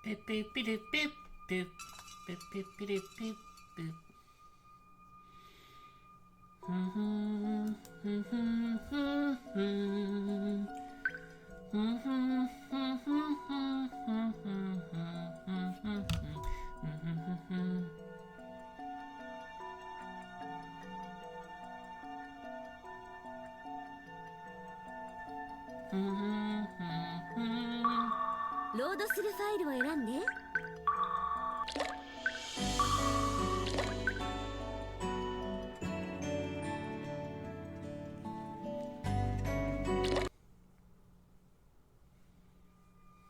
Beep beep beep beep beep beep beep beep beep beep.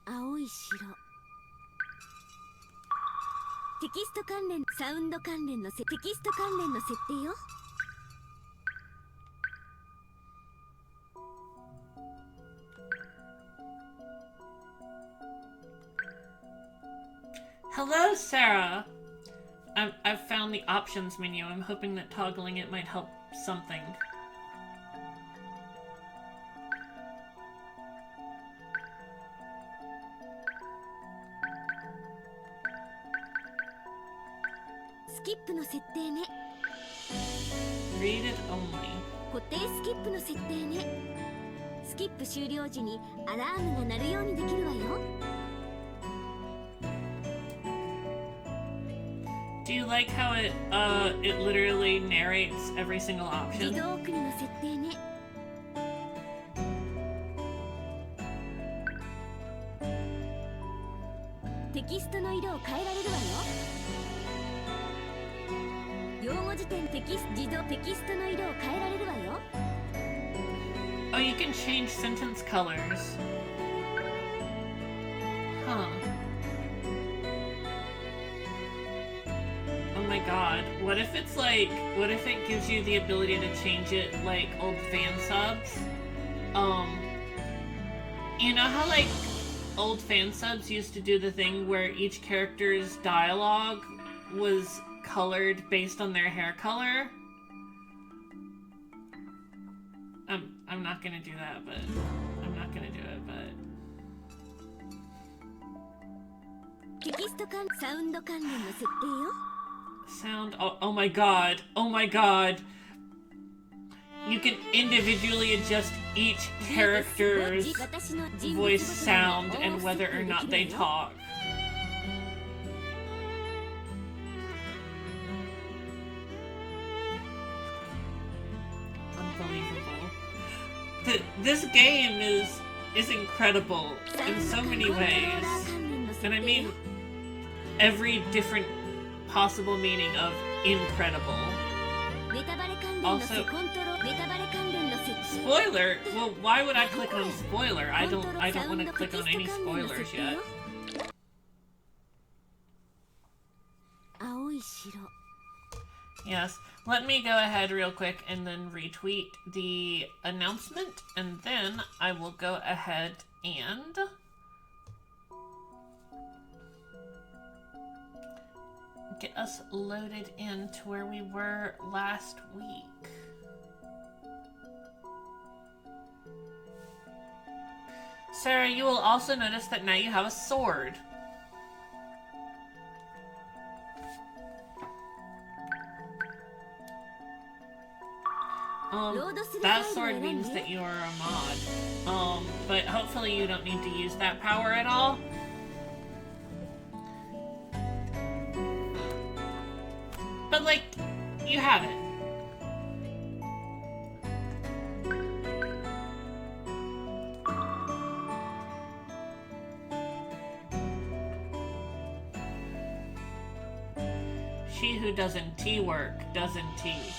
Aoi Shiro. テキスト関連、サウンド関連のテキスト関連の設定よ。Hello, Sarah. I've found the options menu. I'm hoping that toggling it might help something. Skip の設定ね。 Read it only. 固定スキップの設定ね。スキップ終了時にアラームが鳴るようにできるわよ。 Do you like how it literally narrates every single 自 option? 動送りの設定ね。テキストの色を変えられるわよ。用語辞典自動テキストの色を変えられるわよ。 Oh, you can change sentence colors. Huh. Oh my god. What if it's like, what if it gives you the ability to change it like old fan subs? You know how like old fan subs used to do the thing where each character's dialogue was colored based on their hair color? I'm not gonna do that, but I'm not gonna do it, but テキスト関サウンド関連の設定よ。 sound. Oh my god. Oh my god. You can individually adjust each character's voice sound and whether or not they talk. Unbelievable. This game is incredible in so many ways. And I mean every different possible meaning of incredible. Also, spoiler. Well, why would I click on spoiler? I don't want to click on any spoilers yet. Aoi Shiro. Yes. Let me go ahead real quick and then retweet the announcement, and then I will go ahead and get us loaded into where we were last week. Sarah, you will also notice that now you have a sword. That sword means that you are a mod. But hopefully you don't need to use that power at all. But, like, you have it. She who doesn't tea work doesn't tea.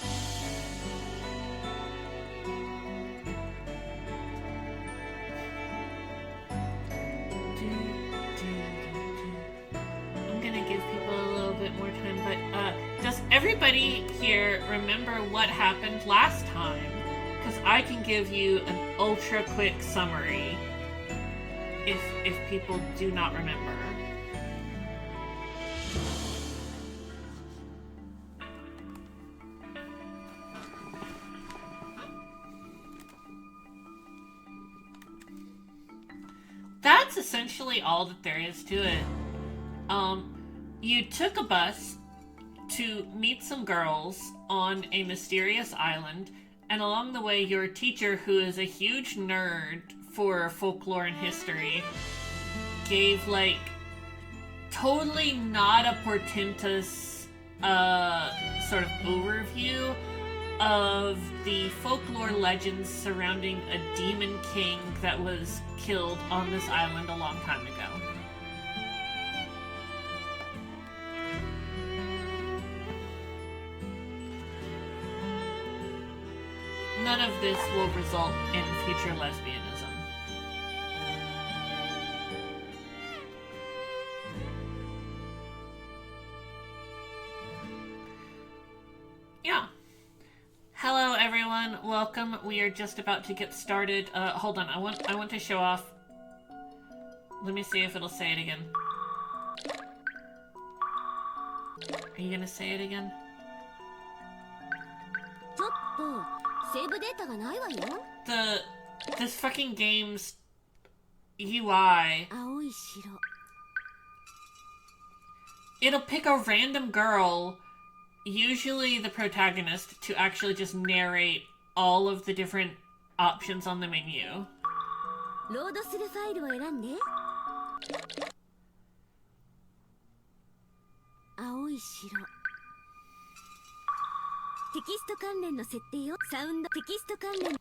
I'm gonna give people a little bit more time, but does everybody here remember what happened last time? Because I can give you an ultra quick summary if people do not remember. That's essentially all that there is to it. You took a bus to meet some girls on a mysterious island, and along the way, your teacher, who is a huge nerd for folklore and history, gave, like, totally not a portentous, sort of overview of the folklore legends surrounding a demon king that was killed on this island a long time ago. None of this will result in future lesbianism. Yeah. Hello everyone, welcome. We are just about to get started. Hold on, I want to show off. Let me see if it'll say it again. Are you gonna say it again? This fucking game's UI. Aoi Shiro. It'll pick a random girl, usually the protagonist, to actually just narrate all of the different options on the menu. Aoi Shiro. テキスト関連の設定よ。サウンドテキスト関連。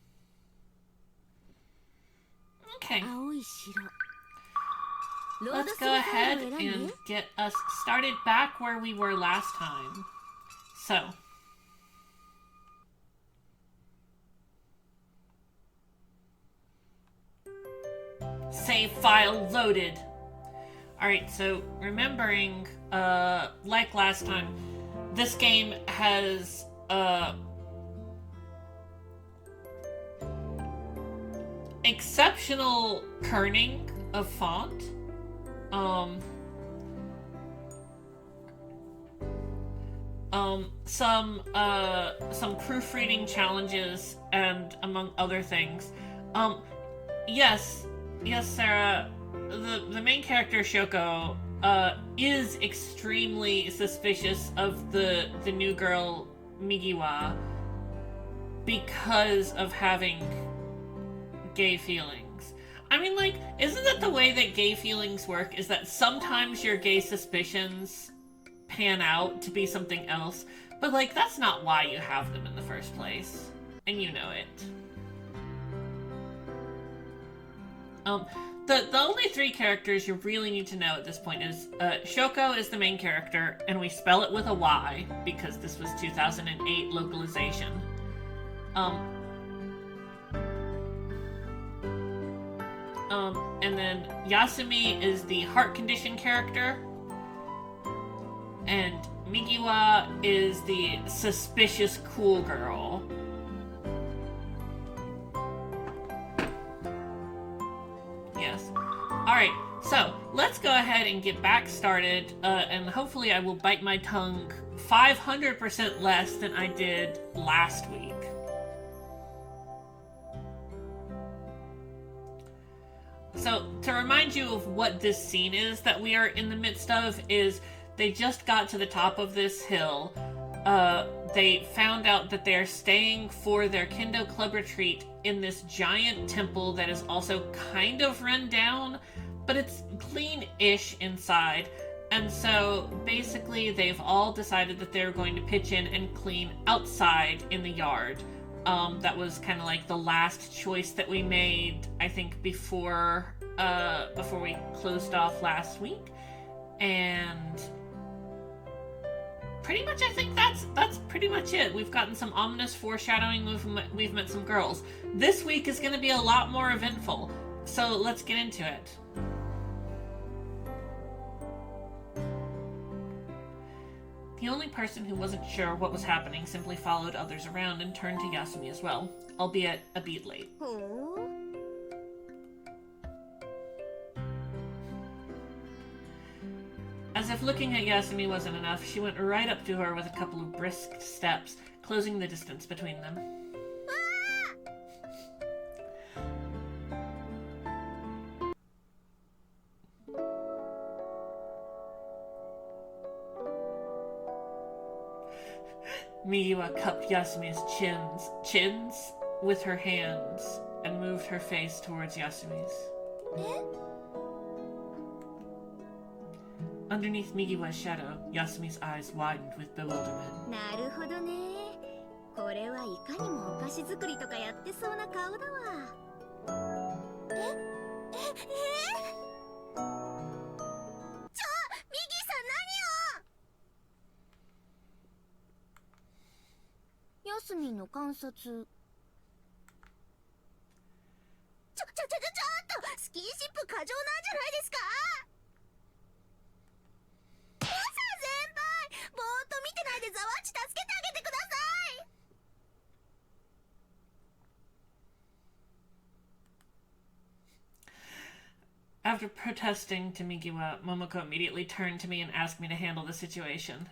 Okay. Aoi Shiro. Let's go ahead and get us started back where we were last time. So. Save file loaded. Alright, so remembering, like last time, this game has exceptional kerning of font. Some proofreading challenges, and among other things. Yes, Sarah, the main character, Shoko, is extremely suspicious of the new girl, Migiwa, because of having gay feelings. I mean, like, isn't that the way that gay feelings work? Is that sometimes your gay suspicions pan out to be something else, but, like, that's not why you have them in the first place. And you know it. The only three characters you really need to know at this point is, Shoko is the main character, and we spell it with a Y, because this was 2008 localization. And then Yasumi is the heart condition character, and Migiwa is the suspicious cool girl. Yes. Alright, so let's go ahead and get back started, and hopefully I will bite my tongue 500% less than I did last week. So, to remind you of what this scene is that we are in the midst of, is they just got to the top of this hill. They found out that they're staying for their Kendo Club retreat in this giant temple that is also kind of run down, but it's clean-ish inside. And so, basically, they've all decided that they're going to pitch in and clean outside in the yard. That was kind of like the last choice that we made, I think, before we closed off last week. And pretty much, I think that's pretty much it. We've gotten some ominous foreshadowing. We've met some girls. This week is going to be a lot more eventful. So let's get into it. The only person who wasn't sure what was happening simply followed others around and turned to Yasumi as well, albeit a beat late. As if looking at Yasumi wasn't enough, she went right up to her with a couple of brisk steps, closing the distance between them. Miwa cupped Yasumi's chins with her hands and moved her face towards Yasumi's. Underneath Migiwa's shadow, Yasumi's eyes widened with bewilderment. なるほどね。これはいかにもお菓子作りとかやってそうな顔だわ。ちょ、ミギさん何を？ヤスミンの観察。ちょっとスキンシップ過剰なんじゃないですか？ボサ先輩、ぼーっと見てないでザワッチ助けてあげてください。After protesting to Migiwa, Momoko immediately turned to me and asked me to handle the situation.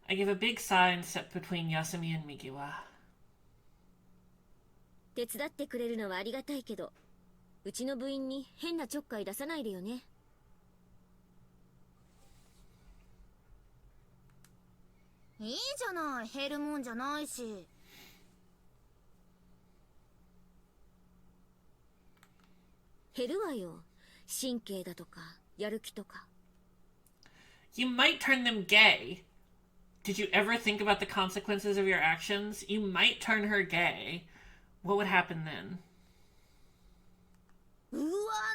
I gave a big sigh and stepped between Yasumi and Migiwa. 手伝ってくれるのはありがたいけど、うちの部員に変なちょっかい出さないでよね。いいじゃない、減るもんじゃないし。減るわよ。神経だとかやる気とか。 You might turn them gay. Did you ever think about the consequences of your actions? You might turn her gay. What would happen then? うわ、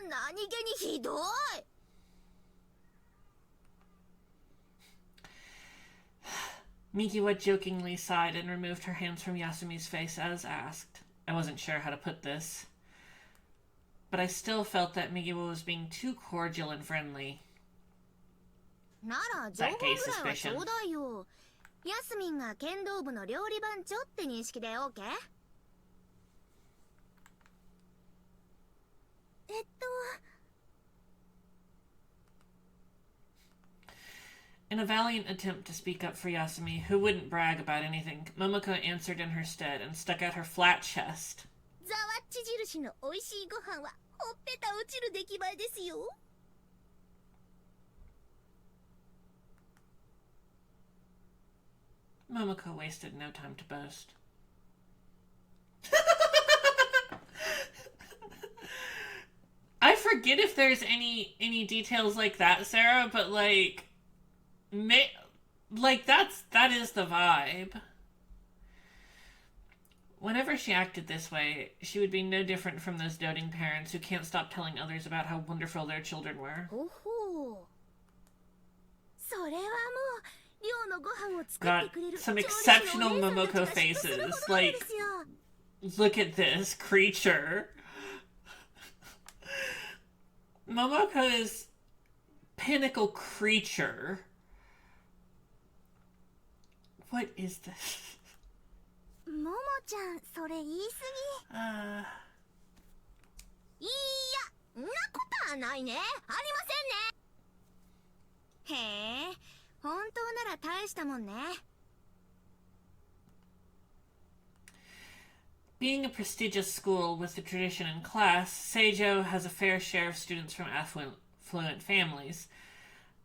何気にひどい。Mikiwa jokingly sighed and removed her hands from Yasumi's face as asked. I wasn't sure how to put this, but I still felt that Mikiwa was being too cordial and friendly. なら情報ぐらいはちょうだいよ。ヤスミンが剣道部の料理番長って認識で OK？ In a valiant attempt to speak up for Yasumi, who wouldn't brag about anything, Momoko answered in her stead and stuck out her flat chest. ザワッチ印の美味しいご飯はほっぺた落ちる出来栄えですよ。Momoko wasted no time to boast. I forget if there's any details like that, Sarah, but that is the vibe. Whenever she acted this way, she would be no different from those doting parents who can't stop telling others about how wonderful their children were. ほほう。それはもう寮のご飯を作ってくれる Got some exceptional Momoko faces. Like, look at this creature. Momoko's pinnacle creature. What is this? ももちゃん、それ言い過ぎ。いや、んなことはないね。ありませんね。へえ、本当なら大したもんね。Being a prestigious school with a tradition in class, Seijo has a fair share of students from affluent families.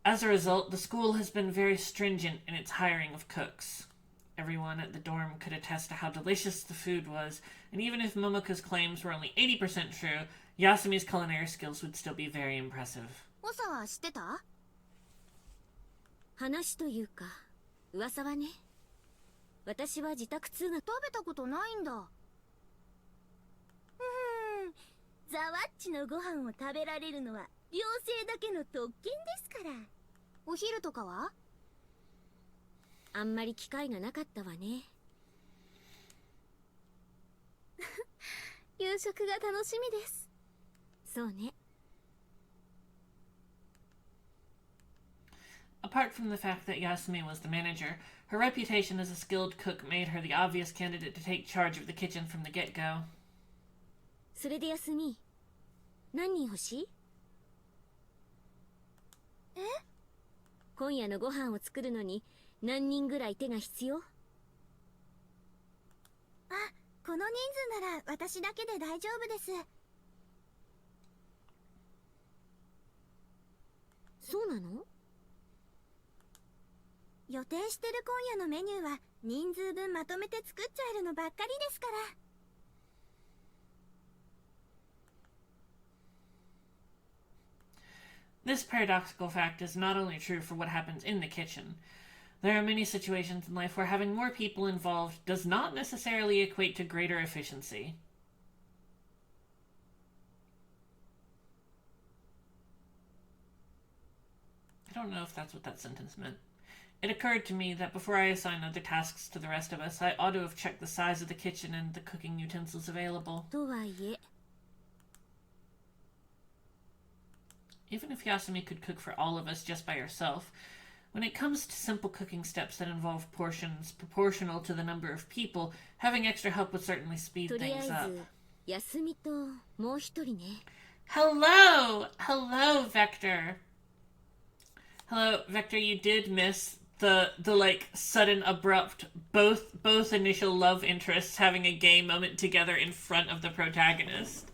As a result, the school has been very stringent in its hiring of cooks. Everyone at the dorm could attest to how delicious the food was, and even if Momoko's claims were only 80% true, Yasumi's culinary skills would still be very impressive. おさは知ってた？話というか、噂はね。私は自宅通が食べたことないんだ。ザワッチのご飯を食べられるのは寮生だけの特権ですから。お昼とかは？あんまり機会がなかったわね。夕食が楽しみです。そうね。Apart from the fact that Yasumi was the manager, her reputation as a skilled cook made her the obvious candidate to take charge of the kitchen from the get-go. それでYasumi、何人欲しい？え？今夜のご飯を作るのに何人ぐらい手が必要？あ、この人数なら私だけで大丈夫です。そうなの？予定してる今夜のメニューは人数分まとめて作っちゃえるのばっかりですから。This paradoxical fact is not only true for what happens in the kitchen. There are many situations in life where having more people involved does not necessarily equate to greater efficiency. I don't know if that's what that sentence meant. It occurred to me that before I assign other tasks to the rest of us, I ought to have checked the size of the kitchen and the cooking utensils available. とはいえ、 Even if Yasumi could cook for all of us just by herself, when it comes to simple cooking steps that involve portions proportional to the number of people, having extra help would certainly speed とりあえ things ず up. 休みともう一人ね。 Hello! Hello, Vector. Hello, Vector, you did miss the like sudden abrupt both initial love interests having a gay moment together in front of the protagonist.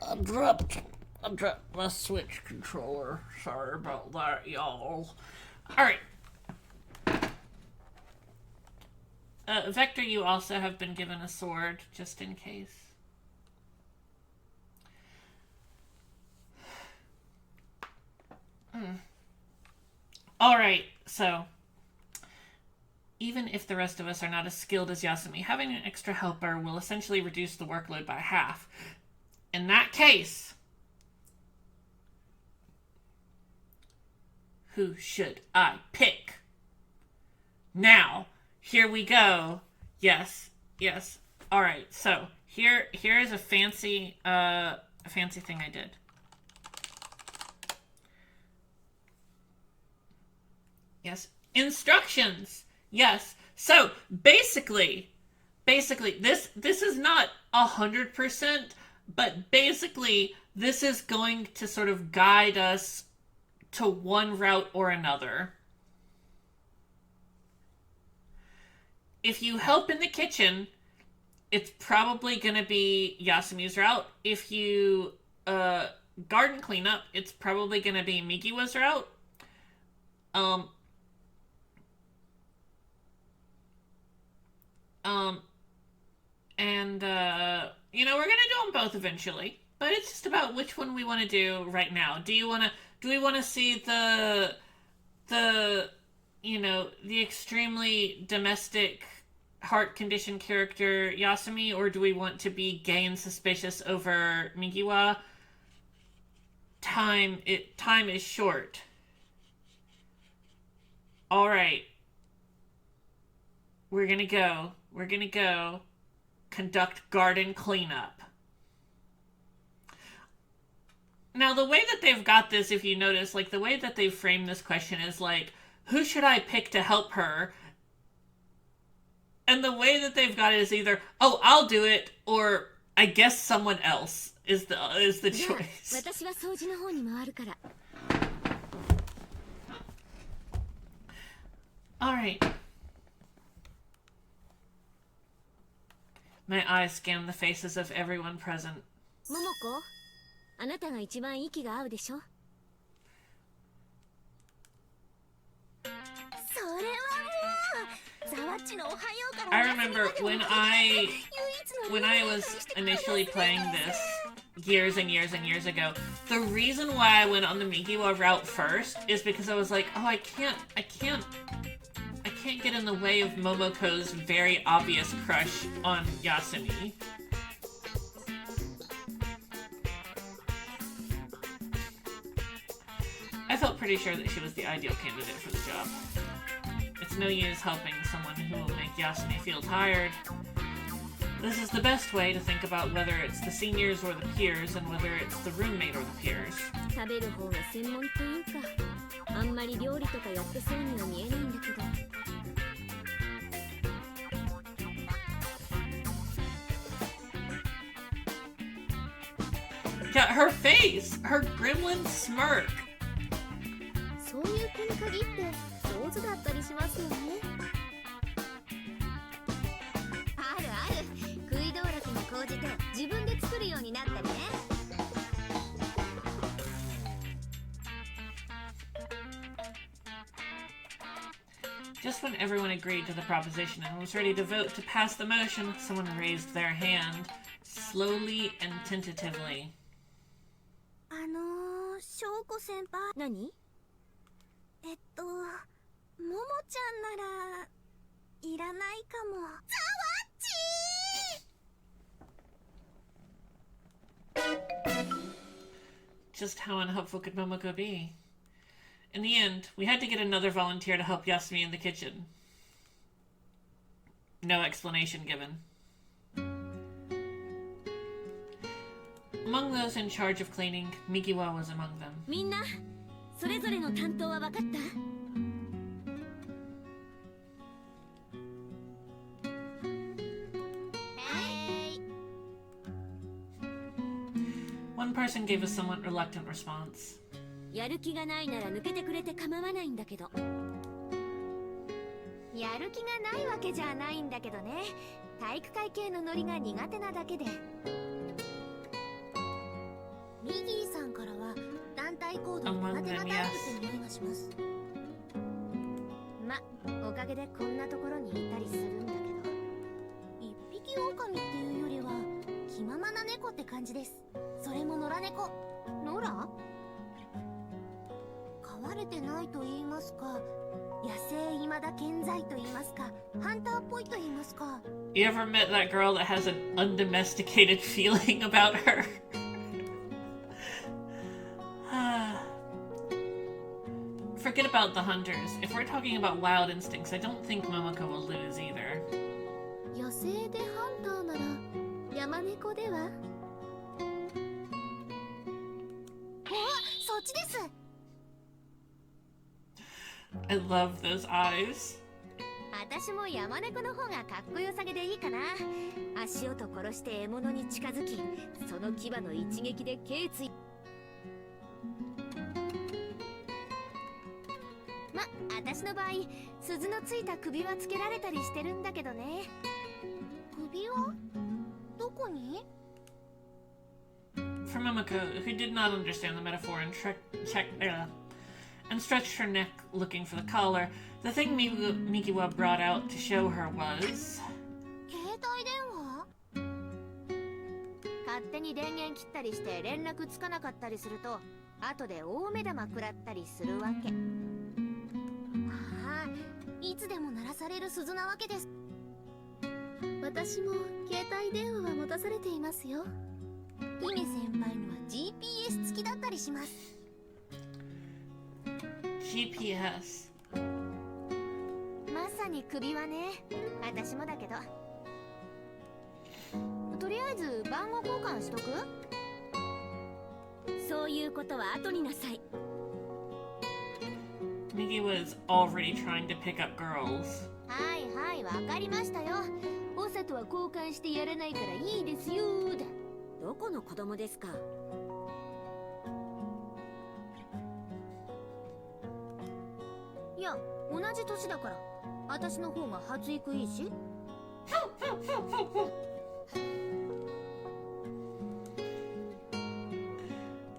I dropped my Switch controller. Sorry about that, y'all. Alright. Vector, you also have been given a sword, just in case. Alright, so even if the rest of us are not as skilled as Yasumi, having an extra helper will essentially reduce the workload by half. In that case, who should I pick? Now, here we go. Yes. Alright, so here is a fancy thing I did. Yes. Instructions. Yes. So basically, this is not 100%, but basically this is going to sort of guide us to one route or another. If you help in the kitchen, it's probably going to be Yasumi's route. If you garden cleanup, it's probably going to be Mikiwa's route. We're gonna do them both eventually, but it's just about which one we want to do right now. Do we want to see the extremely domestic, heart-conditioned character Yasumi, or do we want to be gay and suspicious over Mikiwa? Time is short. All right. We're gonna go conduct garden cleanup. Now, the way that they've got this, if you notice, like, the way that they've framed this question is like, who should I pick to help her? And the way that they've got it is either, oh, I'll do it, or I guess someone else is the choice. 私は掃除の方に回るから。 Alright. My eyes scan the faces of everyone present. 桃子、あなたが一番息が合うでしょ。それはもう、ザワッチのおはようから。 I remember when I was initially playing this years and years and years ago, the reason why I went on the Mikiwa route first is because I was like, oh, I can't get in the way of Momoko's very obvious crush on Yasumi. I felt pretty sure that she was the ideal candidate for the job. It's no use helping someone who will make Yasumi feel tired. This is the best way to think about whether it's the seniors or the peers, and whether it's the roommate or the peers. 食べる方が専門っていうか、あんまり料理とかやってそうには見えないんだけど。 Yeah, her face! Her gremlin smirk! そういう子に限って上手だったりしますよね。あるある、食い道楽に講じて自分で作るようになったりね。Just when everyone agreed to the proposition and was ready to vote to pass the motion, someone raised their hand, slowly and tentatively. 翔子先輩。何？ももちゃんならいらないかも。ザワッチー! Just how unhelpful could Momoko be? In the end, we had to get another volunteer to help Yasumi in the kitchen. No explanation given. Among those in charge of cleaning, Mikiwa was among them. みんな、それぞれの担当は分かった？One person gave a somewhat reluctant response. やる気がないなら抜けてくれて構わないんだけど。やる気がないわけじゃないんだけどね。体育会系のノリが苦手なだけで。ミギーさんからは団体行動苦手なタイプって匂いがします。ま、おかげでこんなところにいたりするんだけど、一匹狼っていうよりは気ままな猫って感じです。それも野良猫。野良？飼われてないと言いますか、野生未だ健在と言いますか、ハンターっぽいと言いますか。You ever met that girl that has an undomesticated feeling about her? Forget about the hunters. If we're talking about wild instincts, I don't think Momoko will lose either. 野生でハンターなら山猫では？そっちです。I love those eyes. 私も山猫の方がかっこよさげでいいかな。足音殺して獲物に近づき、その牙の一撃で頸椎。ま、私の場合、鈴のついた首はつけられたりしてるんだけどね。首は？どこに？ For Momoko, who did not understand the metaphor and stretched her neck looking for the collar, the thing Mikiwa brought out to show her was... 携帯電話？勝手に電源切ったりして連絡つかなかったりすると、後で大目玉食らったりするわけ。ああ、いつでも鳴らされる鈴なわけです。私も携帯電話は持たされていますよ。姫先輩のは GPS 付きだったりします。GPS。まさに首はね。私もだけど。とりあえず番号交換しとく？そういうことは後になさい。Miki was already trying to pick up girls. はいはい、わかりましたよ。オサとは交換してやらないからいいですよーだ。どこの子供ですか？いや、同じ年だから。私の方が発育いいし。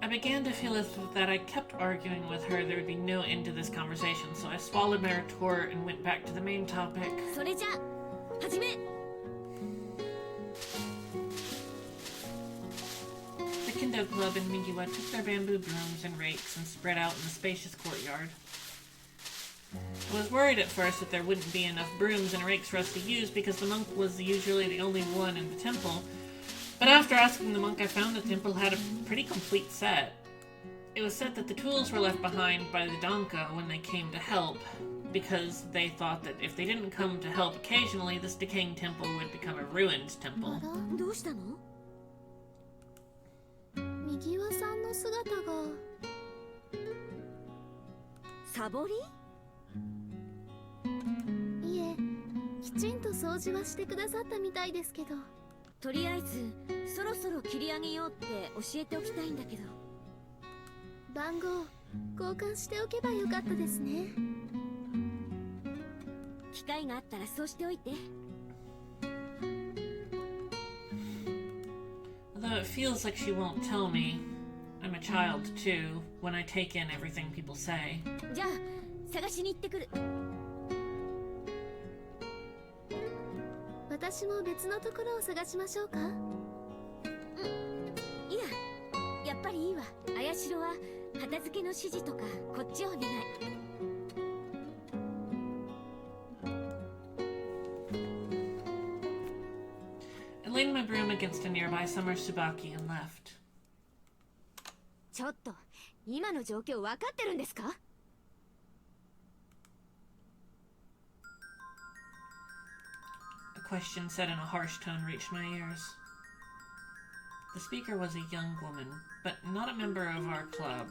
I began to feel as that I kept arguing with her there would be no end to this conversation, so I swallowed my retort and went back to the main topic. それじゃ、始め。The Kendo Club and Mikiwa took their bamboo brooms and rakes and spread out in the spacious courtyard. I was worried at first that there wouldn't be enough brooms and rakes for us to use because the monk was usually the only one in the temple, but after asking the monk I found the temple had a pretty complete set. It was said that the tools were left behind by the Danko when they came to help, because they thought that if they didn't come to help occasionally, this decaying temple would become a ruined temple. どうしたの？右輪さんの姿がサボり？いえ、きちんと掃除はしてくださったみたいですけど。とりあえずそろそろ切り上げようって教えておきたいんだけど。番号交換しておけばよかったですね。機会があったらそうしておいて。Although it feels like she won't tell me, I'm a child too, when I take in everything people say. じゃあ探しに行ってくる。私も別のところを探しましょうか。いや、やっぱりいいわ。綾代は片付けの指示とかこっちをお願い。I laid my broom against a nearby summer tsubaki and left. ちょっと、今の状況分かってるんですか？ A question said in a harsh tone reached my ears. The speaker was a young woman, but not a member of our club.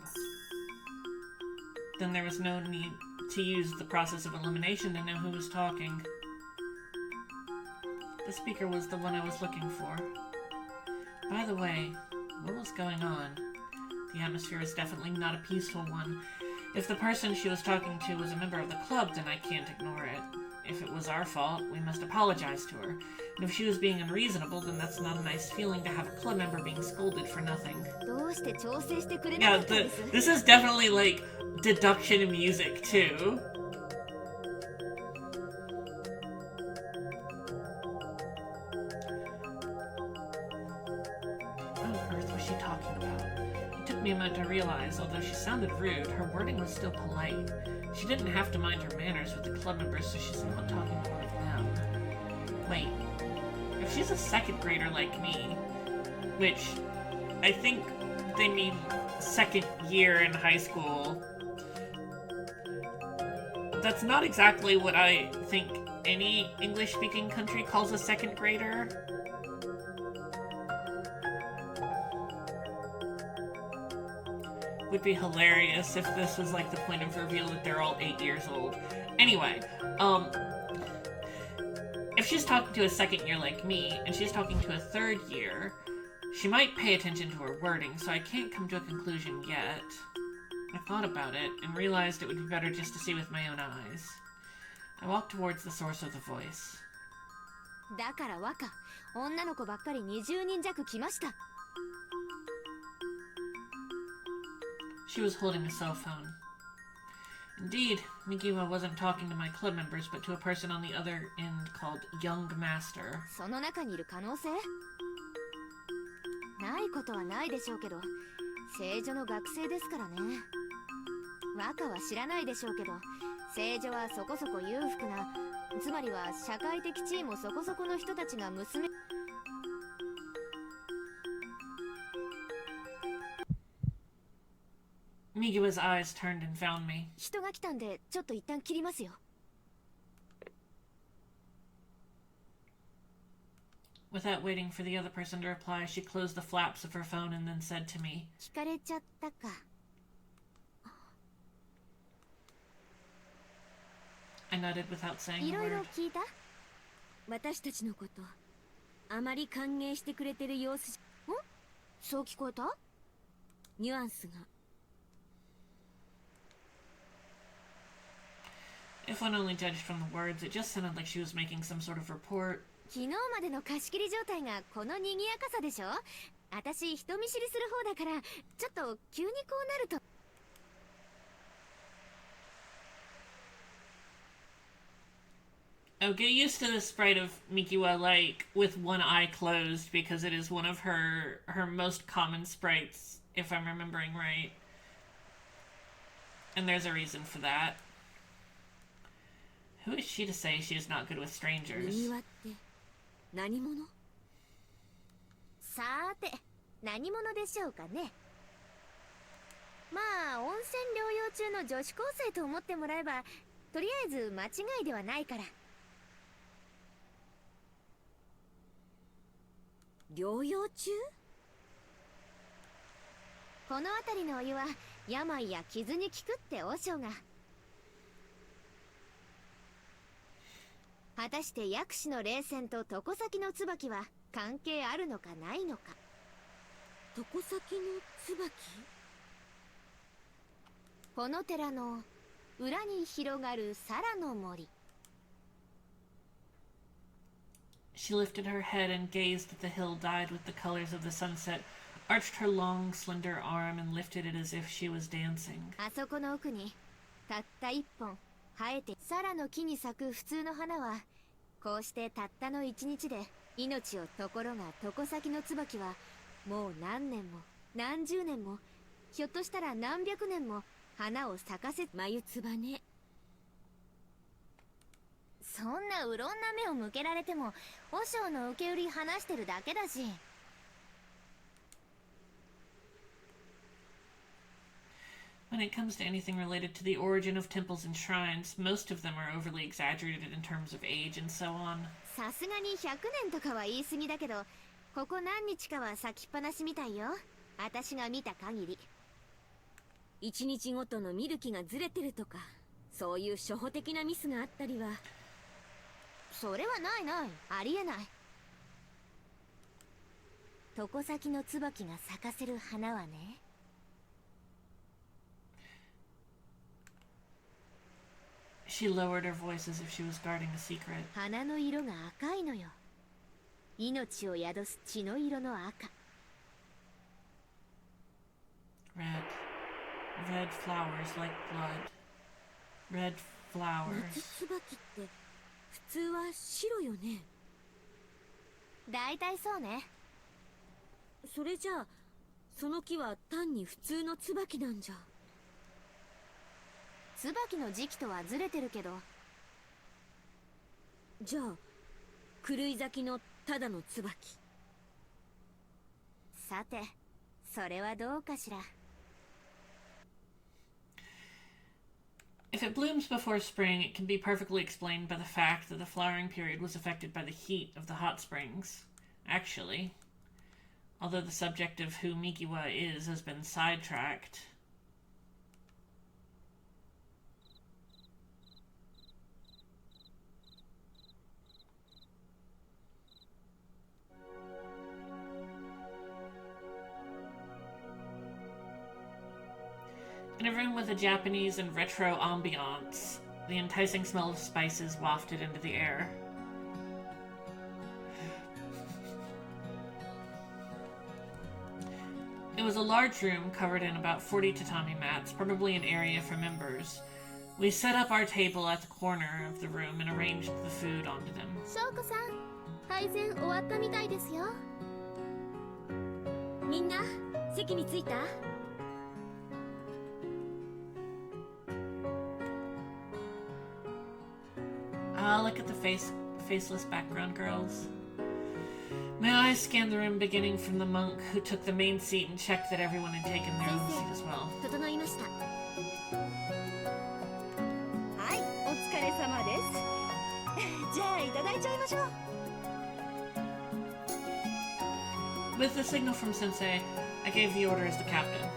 Then there was no need to use the process of elimination to know who was talking. The speaker was the one I was looking for. By the way, what was going on? The atmosphere is definitely not a peaceful one. If the person she was talking to was a member of the club, then I can't ignore it. If it was our fault, we must apologize to her. And if she was being unreasonable, then that's not a nice feeling to have a club member being scolded for nothing. Yeah, this is definitely like deduction music too. What on earth was she talking about? It took me a moment to realize, although she sounded rude, her wording was still polite. She didn't have to mind her manners with the club members, so she's not talking to one of them. Wait, if she's a second grader like me, which I think they mean second year in high school, that's not exactly what I think any English-speaking country calls a second grader. Would be hilarious if this was like the point of reveal that they're all 8 years old. Anyway, if she's talking to a second year like me, and she's talking to a third year, she might pay attention to her wording, so I can't come to a conclusion yet. I thought about it, and realized it would be better just to see with my own eyes. I walked towards the source of the voice. だから若、女の子ばっかり20人弱来ました。 She was holding a cell phone. Indeed, Mikiwa wasn't talking to my club members, but to a person on the other end called Young Master. その中にいる可能性？ないことはないでしょうけど、聖女の学生ですからね。若は知らないでしょうけど、聖女はそこそこ裕福な、つまりは社会的地位もそこそこの人たちが娘。 Mikiwa's eyes turned and found me. 人が来たんで、ちょっと一旦切りますよ。 Without waiting for the other person to reply, she closed the flaps of her phone and then said to me, 聞かれちゃったか。 I nodded without saying a いろいろ word. 聞いた？私たちのこと、あまり歓迎してくれてる様子じゃ。ん？そう聞こえた？ニュアンスが。 If one only judged from the words, it just sounded like she was making some sort of report. 昨日までの貸し切り状態がこの賑やかさでしょ？私人見知りする方だから、ちょっと急にこうなると。 Oh, get used to the sprite of Mikiwa, like, with one eye closed, because it is one of her most common sprites, if I'm remembering right. And there's a reason for that. Who is she to say she is not good with strangers? 庭って何者？さーて、何者でしょうかね。まあ、温泉療養中の女子高生と思ってもらえば、とりあえず間違いではないから。 療養中？この辺りのお湯は病や傷に効くって和尚が。果たして薬師の霊泉と床先の椿は関係あるのかないのか。床先の椿？この寺の裏に広がる皿の森。 She lifted her head and gazed at the hill dyed with the colors of the sunset, arched her long, slender arm and lifted it as if she was dancing. あそこの奥にたった一本生えて、皿の木に咲く普通の花はこうしてたったの一日で命をところが床先の椿はもう何年も何十年もひょっとしたら何百年も花を咲かせ眉唾ね。そんなうろんな目を向けられても和尚の受け売り話してるだけだし。When it comes to anything related to the origin of temples and shrines, most of them are overly exaggerated in terms of age and so on. さすがに100年とかは言い過ぎだけど、ここ何日かは咲きっぱなしみたいよ。私が見た限り。一日ごとの見る気がずれてるとか、そういう初歩的なミスがあったりは。それはないない、ありえない。床先の椿が咲かせる花はね。She lowered her voice as if she was guarding a secret. 花の色が赤いのよ。命を宿す血の色の赤。Red flowers like blood. Red flowers. 夏椿って普通は白よね。だいたいそうね。それじゃあその木は単に普通の椿なんじゃ。椿の時期とはずれてるけど。じゃあ狂い咲きのただの椿。さてそれはどうかしら。If it blooms before spring, it can be perfectly explained by the fact that the flowering period was affected by the heat of the hot springs. Actually, although the subject of who Mikiwa is has been sidetracked. In a room with a Japanese and retro ambiance, the enticing smell of spices wafted into the air. It was a large room covered in about 40 tatami mats, probably an area for members. We set up our table at the corner of the room and arranged the food onto them. Shoko-san, 配膳終わったみたいですよ。みんな、席に着いた？Look at the faceless background girls. My eyes scanned the room, beginning from the monk who took the main seat and checked that everyone had taken their own seat as well. 整いました。はい、お疲れ様です。じゃあいただいちゃいましょう。With the signal from Sensei, I gave the order as the captain.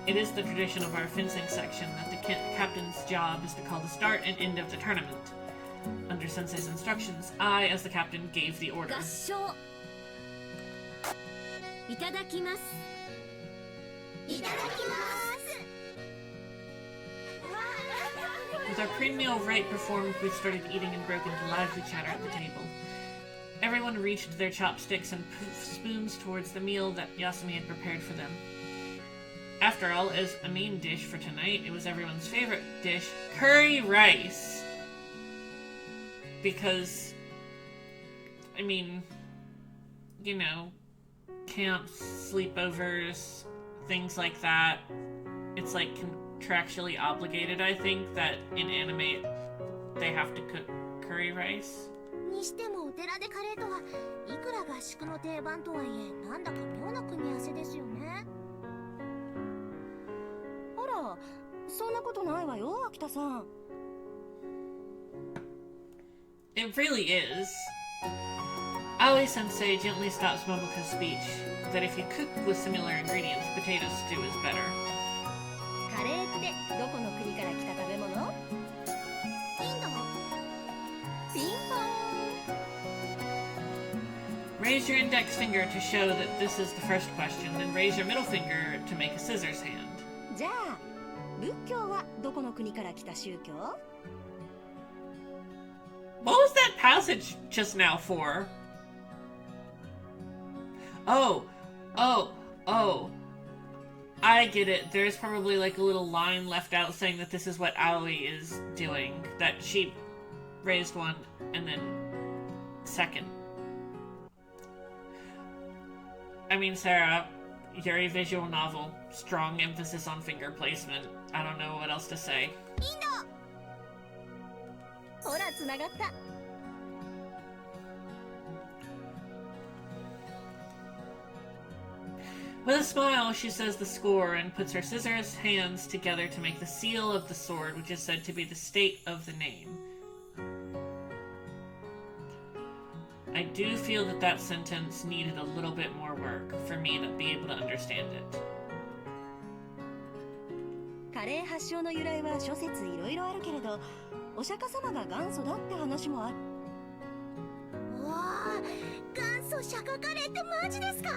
It is the tradition of our fencing section that the captain's job is to call the start and end of the tournament. Under Sensei's instructions, I, as the captain, gave the order. 合唱いただきます。いただきます。With our pre-meal rite performed, we started eating and broke into lively chatter at the table. Everyone reached their chopsticks and spoons towards the meal that Yasumi had prepared for them. After all, as a main dish for tonight, it was everyone's favorite dish, curry rice. Because, I mean, you know, camps, sleepovers, things like that. It's like contractually obligated, I think, that in anime they have to cook curry rice. にしてもお寺でカレーとはいくら合宿の定番とはいえなんだか妙な組み合わせですよね。あら、そんなことないわよ、秋田さん。It really is. Aoi Sensei gently stops Momoka's speech that if you cook with similar ingredients, potato stew is better. カレーってどこの国から来た食べ物？インド。ピンポン。 Raise your index finger to show that this is the first question, then raise your middle finger to make a scissors hand. じゃあ、仏教はどこの国から来た宗教？ What was that passage just now for? Oh. I get it. There's probably like a little line left out saying that this is what Aoi is doing. That she raised one and then second. I mean, Sarah, you're a visual novel. Strong emphasis on finger placement. I don't know what else to say. With a smile, she says the score and puts her scissors hands together to make the seal of the sword, which is said to be the state of the name. I do feel that that sentence needed a little bit more work for me to be able to understand it. カレー発祥の由来は諸説いろいろあるけれど、お釈迦様が元祖だって話もある。わあ、元祖釈迦カレーってマジですか？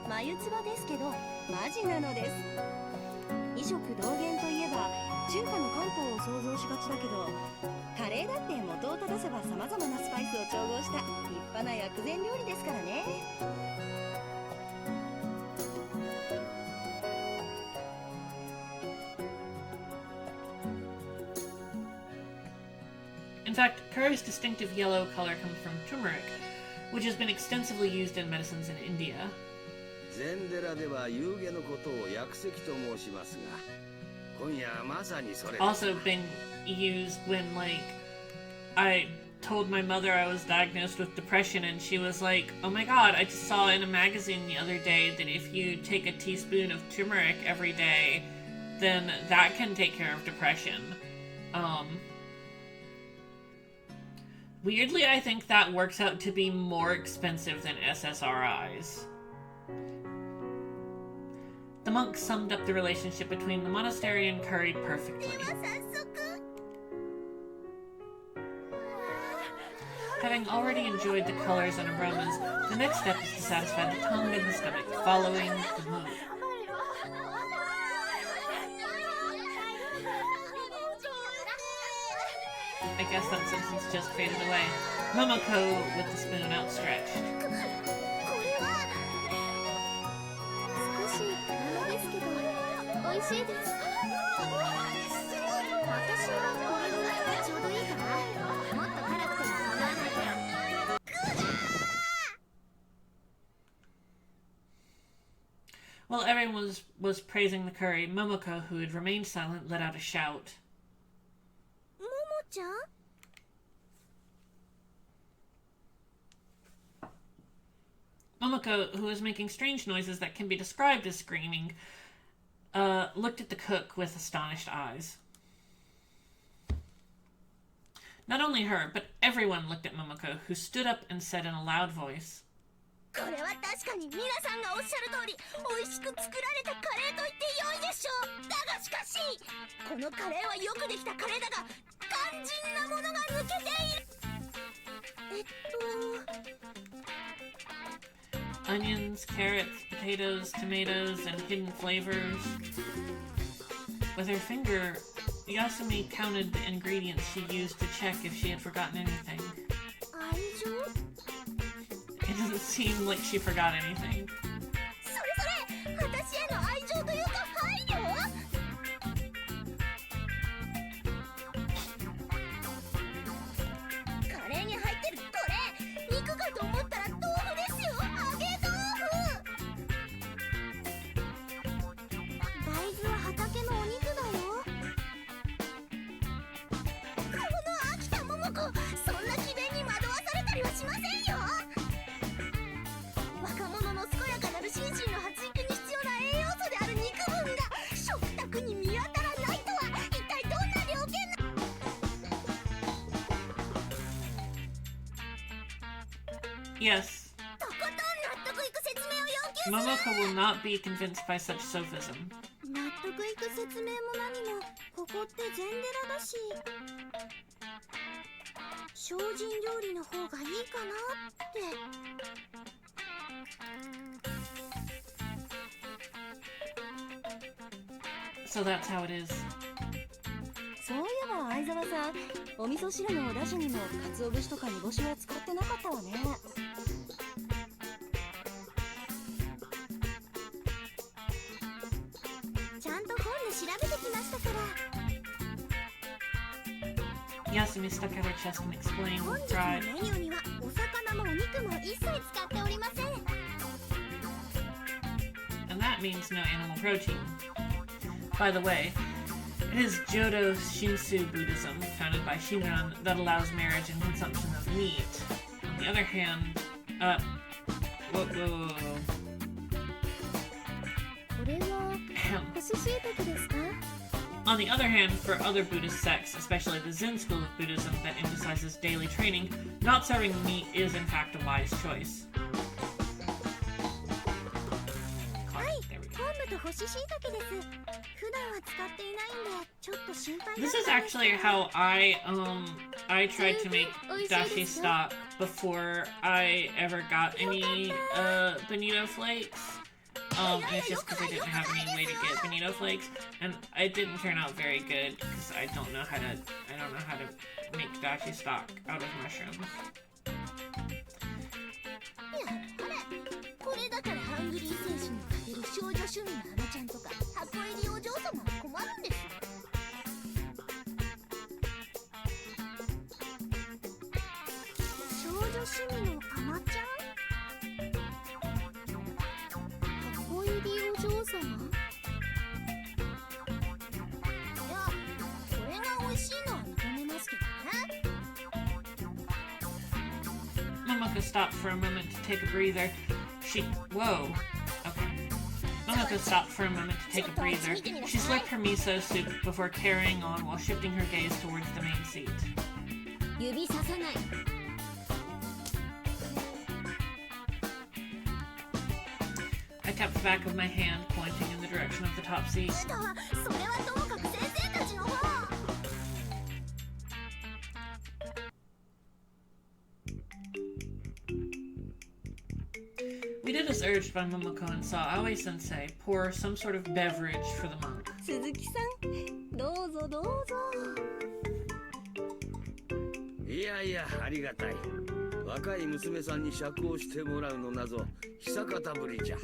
眉唾ですけど、マジなのです。異色同源といえば中華の漢方を想像しがちだけど、カレーだって元を正せば様々なスパイスを調合した立派な薬膳料理ですからね。In fact, curry's distinctive yellow color comes from turmeric, which has been extensively used in medicines in India. Also been used when, like, I told my mother I was diagnosed with depression, and she was like, oh my god, I just saw in a magazine the other day that if you take a teaspoon of turmeric every day, then that can take care of depression. Weirdly, I think that works out to be more expensive than SSRIs. The monk summed up the relationship between the monastery and curry perfectly. Having already enjoyed the colors and aromas, the next step is to satisfy the tongue and the stomach, following the mood. I guess that sentence just faded away. Momoko with the spoon outstretched. While everyone was praising the curry, Momoko, who had remained silent, let out a shout. Momo-chan? Momoko, who was making strange noises that can be described as screaming, looked at the cook with astonished eyes. Not only her, but everyone looked at Momoko, who stood up and said in a loud voice, これは確かに皆さんがおっしゃる通り、美味しく作られたカレーと言って良いでしょう。だがしかし、このカレーはよくできたカレーだが、肝心なものが抜けている。Onions, carrots, potatoes, tomatoes, and hidden flavors. With her finger, Yasumi counted the ingredients she used to check if she had forgotten anything. It doesn't seem like she forgot anything. Yes. Momoko will not be convinced by such sophism. So that's how it is. そういえば相沢さん、お味噌汁のお出汁にも鰹節とか煮干しは使ってなかったわね。ちゃんと本で調べてきましたから。Yasumi stuck out her chest and explained with pride. And that means no animal protein. By the way, it is Jodo Shinsu Buddhism, founded by Shinran, that allows marriage and consumption of meat. On the other hand, On the other hand, for other Buddhist sects, especially the Zen school of Buddhism that emphasizes daily training, not serving meat is in fact a wise choice. This is actually how I tried to make dashi stock before I ever got any bonito flakes. And it's just because I didn't have any way to get bonito flakes, and it didn't turn out very good because I don't know how to make dashi stock out of mushrooms. Momoko stopped for a moment to take a breather. Momoko stopped for a moment to take a breather. She slurped her miso soup before carrying on while shifting her gaze towards the main seat. I tapped the back of my hand, pointing in the direction of the top seat. We did as urged by Momoko and saw Aoi-sensei pour some sort of beverage for the monk. Suzuki-san, どうぞどうぞ。いやいや、ありがたい。若い娘さんに酌をしてもらうのなぞ、久方ぶりじゃ。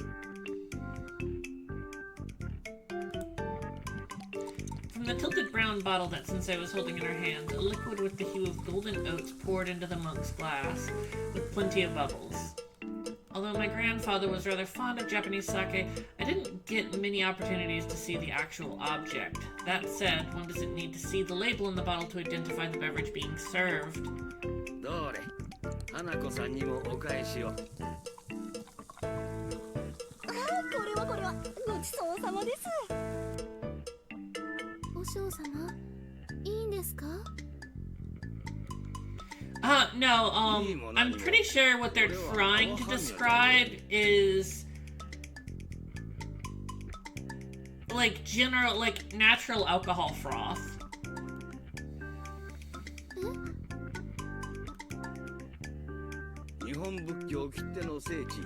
From the tilted brown bottle that Sensei was holding in her hand, a liquid with the hue of golden oats poured into the monk's glass, with plenty of bubbles. Although my grandfather was rather fond of Japanese sake, I didn't get many opportunities to see the actual object. That said, one doesn't need to see the label in the bottle to identify the beverage being served. どれ、花子さんにもお返しを。これはごちそうさまです。お嬢様、いいんですか? No, I'm pretty sure what they're trying to describe is like natural alcohol froth. 日本仏教きっての聖地、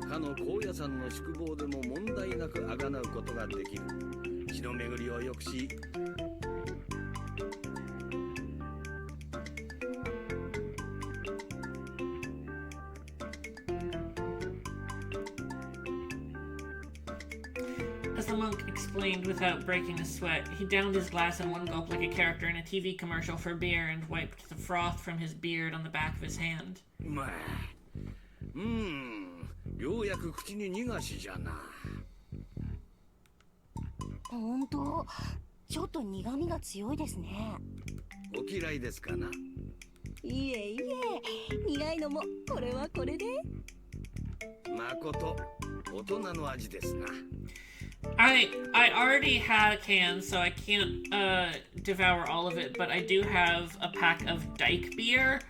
かの高野山の宿坊でも問題なく贖うことができる。血の巡りを良くし、As the monk explained without breaking a sweat, he downed his glass in one gulp like a character in a TV commercial for beer and wiped the froth from his beard on the back of his hand. まあ、ようやく口に逃がしじゃな。本当、ちょっと苦味が強いですね。お嫌いですかな？いえいえ、苦いのもこれはこれで。まこと、大人の味ですな。I already had a can, so I can't devour all of it, but I do have a pack of Dyke beer.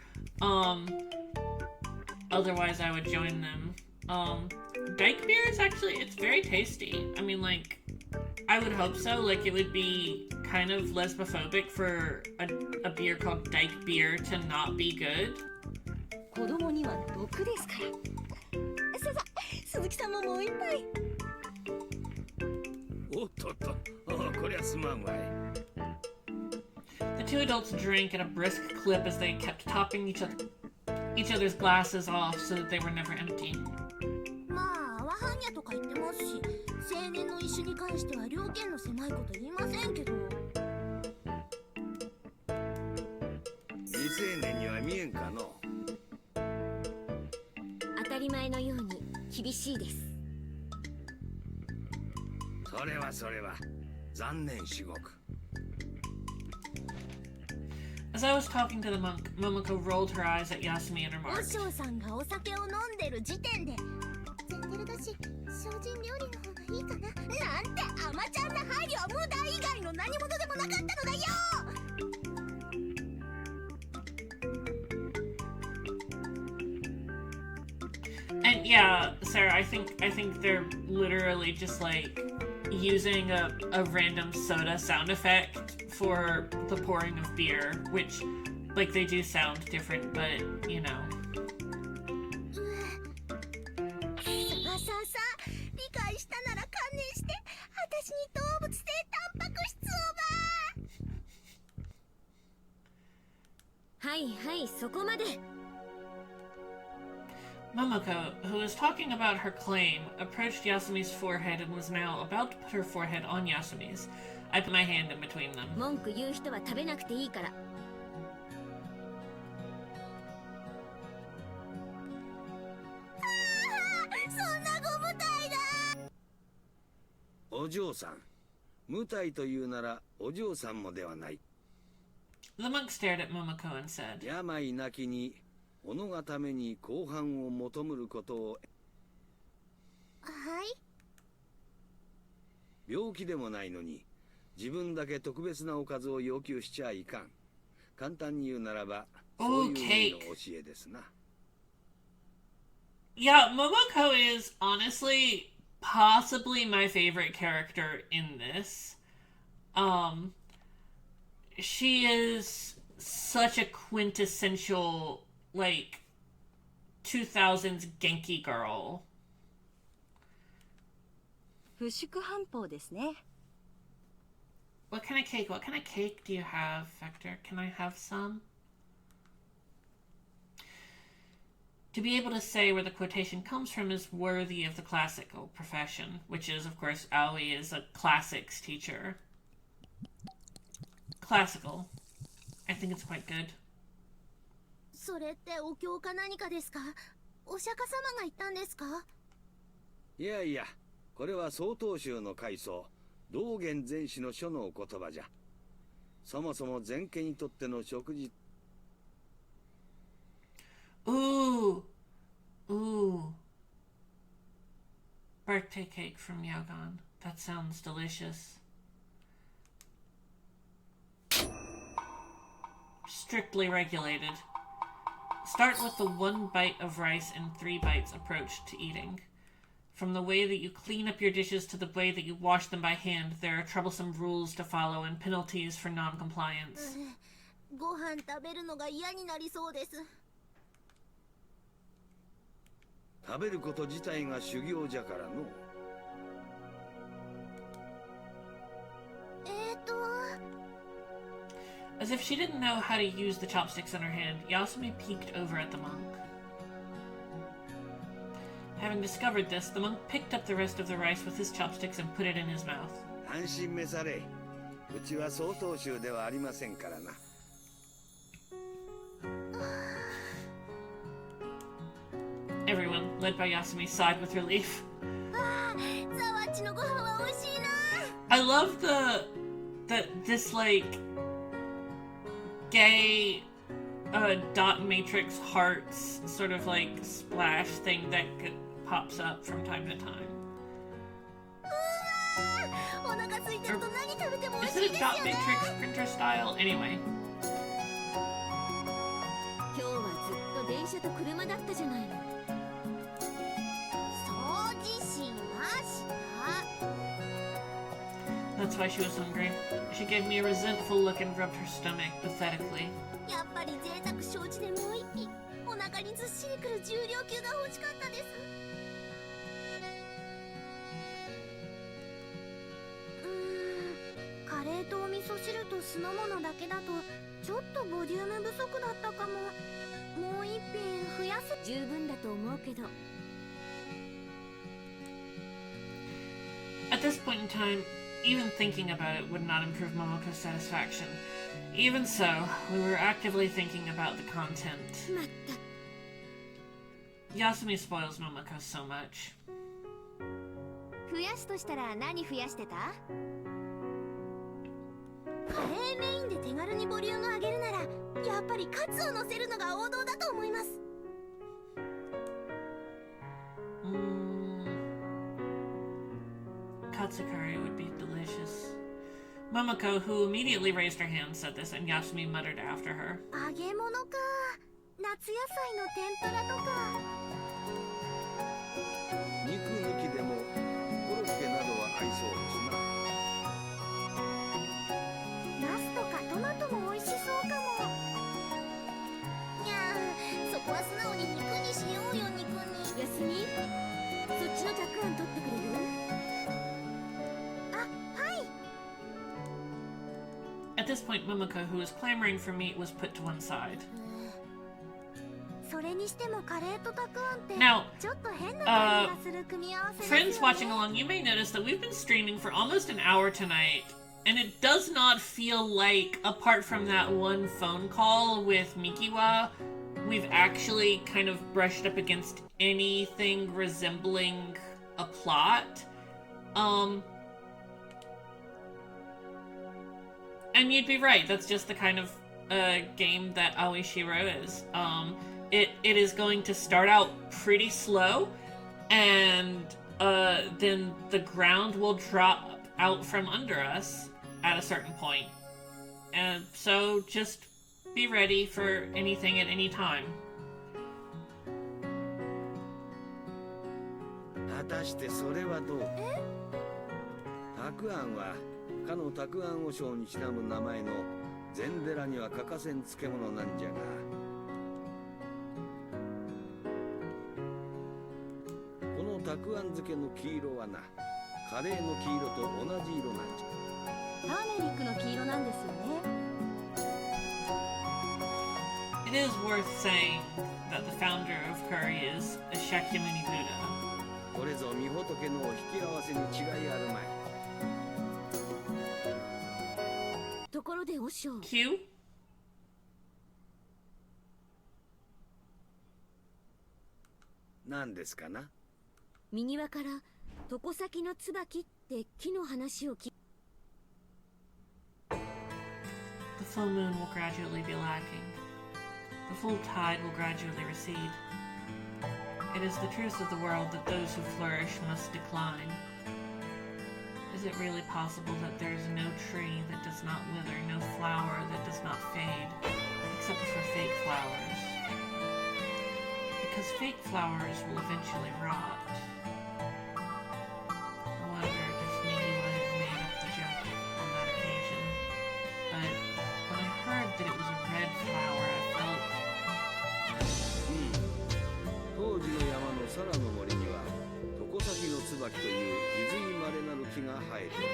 Otherwise I would join them. Dyke beer is actually, it's very tasty. I mean, like, I would hope so. Like, it would be kind of lesbophobic for a beer called Dyke beer to not be good. 子供には毒ですから。さ、鈴木さんももう一杯。おっとっと、こりゃすまんわい。The two adults drank at a brisk clip as they kept topping each other's glasses off so that they were never empty. まあ、和半屋とか言ってますし、青年の意思に関しては両見の狭いこと言いませんけど。青年には見えんかの。当たり前のように厳しいです。それは残念至極。As I was talking to the monk, Momoko rolled her eyes at Yasumi and お remarked, 嬢さんがお酒を飲んでる時点でゼンテルだし精進料理の方がいいかななんて甘ちゃんな配慮は無駄以外の何事でもなかったのだよ。And yeah, Sarah, I think they're literally just like using a random soda sound effect for the pouring of beer, which like they do sound different, but you know. さあさあさあ、理解したなら観念して私に動物性タンパク質をば。はいはい、そこまで。Momoko, who was talking about her claim, approached Yasumi's forehead and was now about to put her forehead on Yasumi's. I put my hand in between them. 文句言う人は食べなくていいから。そんなご無体だ。お嬢さん、無体というならお嬢さんもではない。 The monk stared at Momoko and said, 病なきに己がために後半を求むることを。はい。病気でもないのに自分だけ特別なおかずを要求しちゃいかん。簡単に言うならばそういう意味の教えですな。Yeah, Momoko is honestly possibly my favorite character in this. She is such a quintessential, like, 2000s Genki girl. 不祝半法ですね。What kind of cake do you have, Vector? Can I have some? To be able to say where the quotation comes from is worthy of the classical profession, which is, of course, Aoi is a classics teacher. Classical. I think it's quite good. それってお経か何かですか？お釈迦様が言ったんですか？いやいや、これは曹洞宗の開祖道元禅師の書のお言葉じゃ。そもそも禅家にとっての食事。Ooh. Birthday cake from Yagan. That sounds delicious. Strictly regulated. Start with the 1 bite of rice and 3 bites approach to eating. From the way that you clean up your dishes to the way that you wash them by hand, there are troublesome rules to follow and penalties for non-compliance. ご飯食べるのが嫌になりそうです。食べること自体が修行じゃからの。As if she didn't know how to use the chopsticks in her hand, Yasumi peeked over at the monk. Having discovered this, the monk picked up the rest of the rice with his chopsticks and put it in his mouth. 安心召され。うちは曹洞宗ではありませんからな。Everyone, led by Yasumi, sighed with relief. I love this like gay dot matrix hearts sort of like splash thing that pops up from time to time. Is it a dot matrix printer style? Anyway. 今日はずっと電車と車だったじゃないの。掃除しました。 That's why she was hungry. She gave me a resentful look and rubbed her stomach pathetically. やっぱり贅沢承知でもう一品。お腹にずっしりくる重量級が欲しかったです。カレーとお味噌汁と酢の物だけだとちょっとボリューム不足だったかも。もう一品増やす。十分だと思うけど。At this point in time, even thinking about it would not improve Momoko's satisfaction. Even so, we were actively thinking about the content. まった。 Yasumi spoils Momoko so much. 増やすとしたら何増やしてた？カレーメインで手軽にボリューム上げるならやっぱりカツを乗せるのが王道だと思います。Katsu curry would be delicious. Momoko, who immediately raised her hand, said this, and Yasumi muttered after her. 揚げ物か。夏野菜の天ぷらとか。肉抜きでもコロッケなどは合いそうですな。ナスとかトマトも美味しそうかも。いやー、そこは素直に肉にしようよ、肉に。休み？そっちのたくあん取ってくれる？あ、はい。 At this point, Momoko, who was clamoring for meat, was put to one side. それにしてもカレーとたくあんって Now, ちょっと変な感じがする組み合わせですよね。 friends watching along, you may notice that we've been streaming for almost an hour tonight, and it does not feel like, apart from that one phone call with Mikiwa, we've actually kind of brushed up against anything resembling a plot. And you'd be right, that's just the kind of game that Aoi Shiro is. It is going to start out pretty slow, and then the ground will drop out from under us at a certain point. And so just be ready for anything at any time. 果たしてそれはどう？たくあんはかのたくあん和尚にちなむ名前の禅寺には欠かせん漬物なんじゃが、このたくあん漬けの黄色はな、カレーの黄色と同じ色なんじゃ。ターメリックの黄色なんですよね。 It is worth saying that the founder of curry is a Shakyamuni Buddha. これぞ御仏の引き合わせに違いあるまい。ところで和尚。 Q? 何ですかな？右輪から床先の椿って木の話を聞。 The full moon will gradually be lacking. The full tide will gradually recede. It is the truth of the world that those who flourish must decline. Is it really possible that there is no tree that does not wither, no flower that does not fade, except for fake flowers? Because fake flowers will eventually rot. I wondered if maybe I had made up the joke on that occasion. But when I heard that it was a red flower, I felt... 当時の山の空の森には床先の椿という気づいまれなる木が生えておる。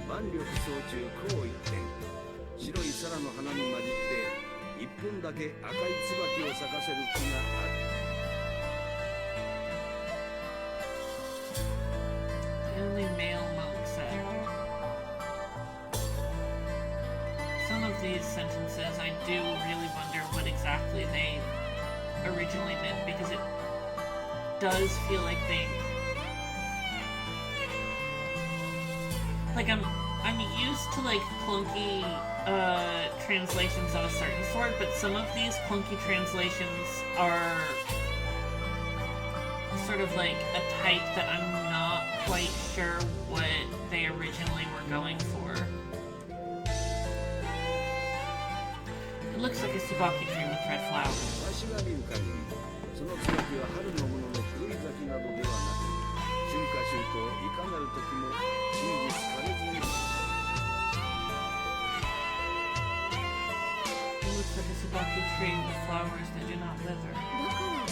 万緑草中紅一点、白い空の花に混じって一本だけ赤い椿を咲かせる木がある。 The only male monk said. Some of these sentences, I do really wonder what exactly they originally meant, because it does feel like they... Like, I'm used to, like, clunky translations of a certain sort, but some of these clunky translations are sort of like a type that I'm not quite sure what they originally were going for. It looks like a tsubaki tree with red flowers. わしが見る限り、その椿は春のものの古い咲きなどではなく、春夏秋冬いかなる時も真実枯れずに。It looks like a tsubaki tree with flowers that do not wither. だから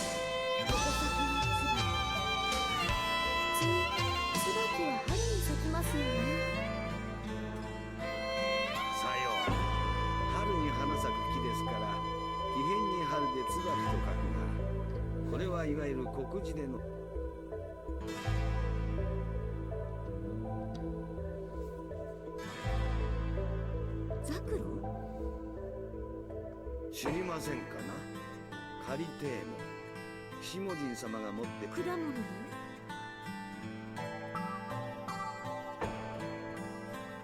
床先の椿。普通椿は春に咲きますよね。さよう。春に花咲く木ですから、木偏に春で椿と書くが、これはいわゆる国字での。知りませんかな。カリテーモ、下人様が持って果物の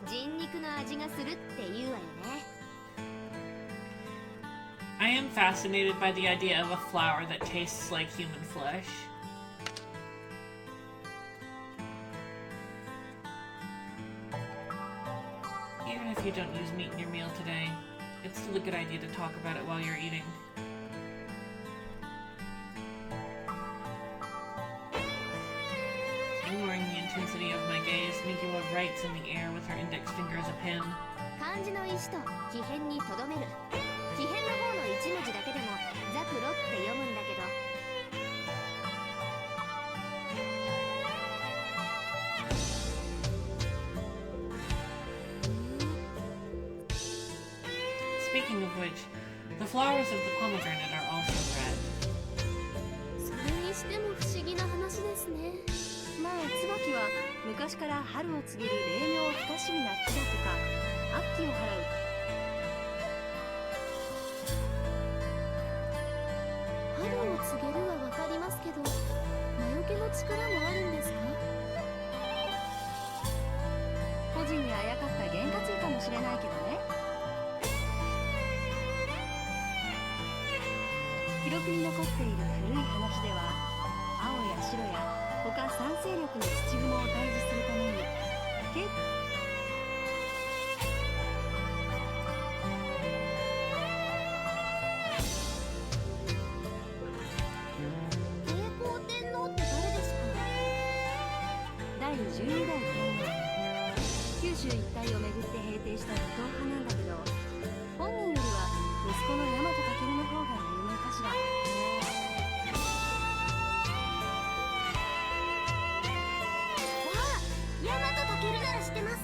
人肉の味がするって言うわよね。I am fascinated by the idea of a flower that tastes like human flesh. Even if you don't use meat in your meal today, it's still a good idea to talk about it while you're eating. Ignoring the intensity of my gaze, Mikiwa writes in the air with her index finger as a pen. 漢字の石と木偏にとどめる。木偏の方の一文字だけでもザクロって読むんだけど。Speaking of which, the flowers of the pomegranate are also red. それにしても不思議な話ですね。まあ椿は昔から春を告げる霊妙不可思議な木だとか悪気を払う。春を告げるはわかりますけど、魔除けの力もあるんですか？個人にあやかった験担ぎかもしれないけどね。記録に残っている古い話では、青や白や他三勢力の土雲を退治するために慶光天皇って誰ですか？第12代天皇、九州一帯をめぐって平定した武闘派なんだけど、本人よりは息子の大和武の方が有名かしら。大和武なら知ってます。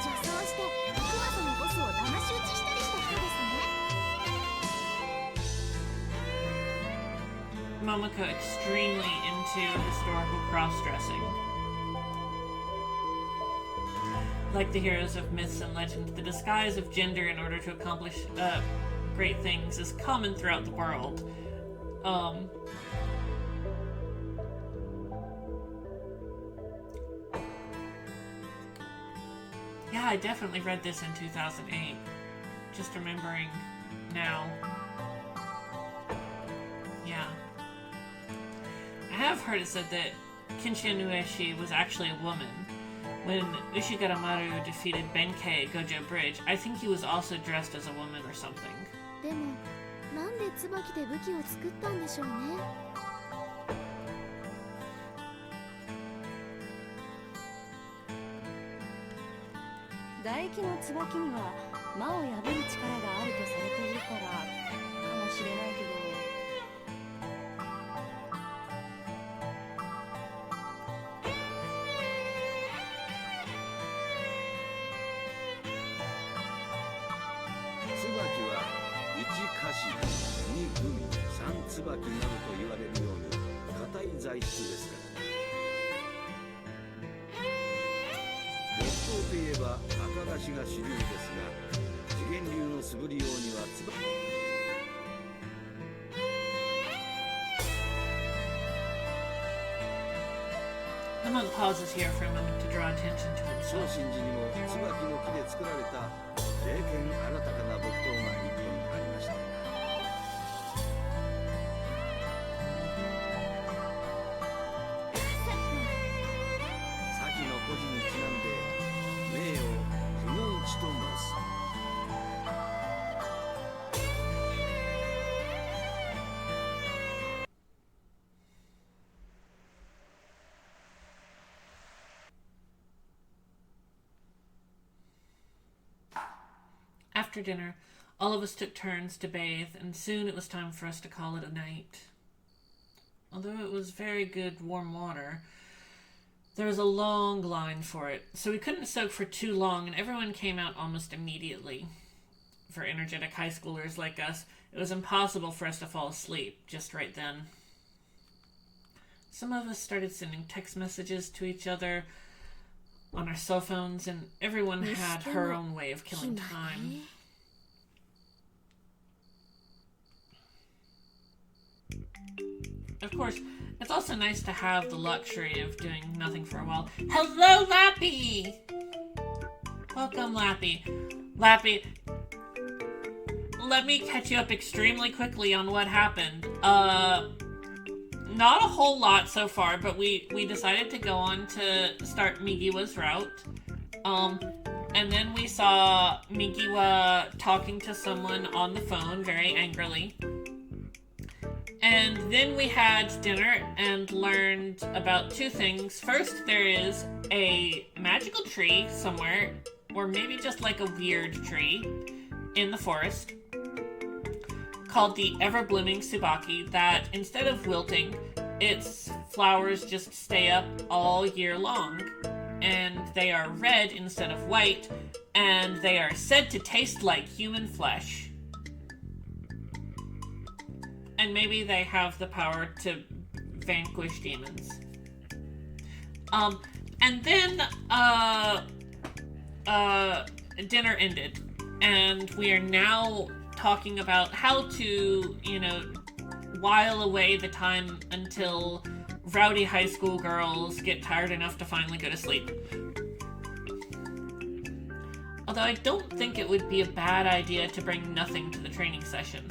女装してクワソのボスを騙し討ちしたりした人ですね。Momoko extremely into historical cross-dressing. Like the heroes of myths and legends, the disguise of gender in order to accomplish great things is common throughout the world. Yeah, I definitely read this in 2008. Just remembering now. Yeah. I have heard it said that Kinshin Ueshi was actually a woman. When Ushigaramaru defeated Benkei at Gojo Bridge, I think he was also dressed as a woman or something. でも、なんで椿で武器を作ったんでしょうね。唾液の椿には魔を破る力があるとされているからかもしれないけど。椿は1カシ2海3椿などと言われるように硬い材質ですからね。木刀といえば赤菓子が主流ですが、次元流の素振り用には椿。The monk pauses here for a moment to draw attention to 昇 himself. 進寺にも椿の木で作られた霊剣新たかな木刀が一本ありました。先の故事にちなんで名誉不毛一と申す。After dinner, all of us took turns to bathe, and soon it was time for us to call it a night. Although it was very good warm water, there was a long line for it, so we couldn't soak for too long, and everyone came out almost immediately. For energetic high schoolers like us, it was impossible for us to fall asleep just right then. Some of us started sending text messages to each other on our cell phones, and everyone had her own way of killing time. Of course, it's also nice to have the luxury of doing nothing for a while. Hello, Lappy! Welcome, Lappy. Lappy, let me catch you up extremely quickly on what happened. Not a whole lot so far, but we decided to go on to start Migiwa's route. And then we saw Migiwa talking to someone on the phone very angrily. And then we had dinner and learned about two things. First, there is a magical tree somewhere, or maybe just like a weird tree in the forest, called the ever-blooming Tsubaki, that instead of wilting, its flowers just stay up all year long. And they are red instead of white, and they are said to taste like human flesh. And maybe they have the power to vanquish demons. And then, dinner ended, and we are now talking about how to, while away the time until rowdy high school girls get tired enough to finally go to sleep. Although I don't think it would be a bad idea to bring nothing to the training session.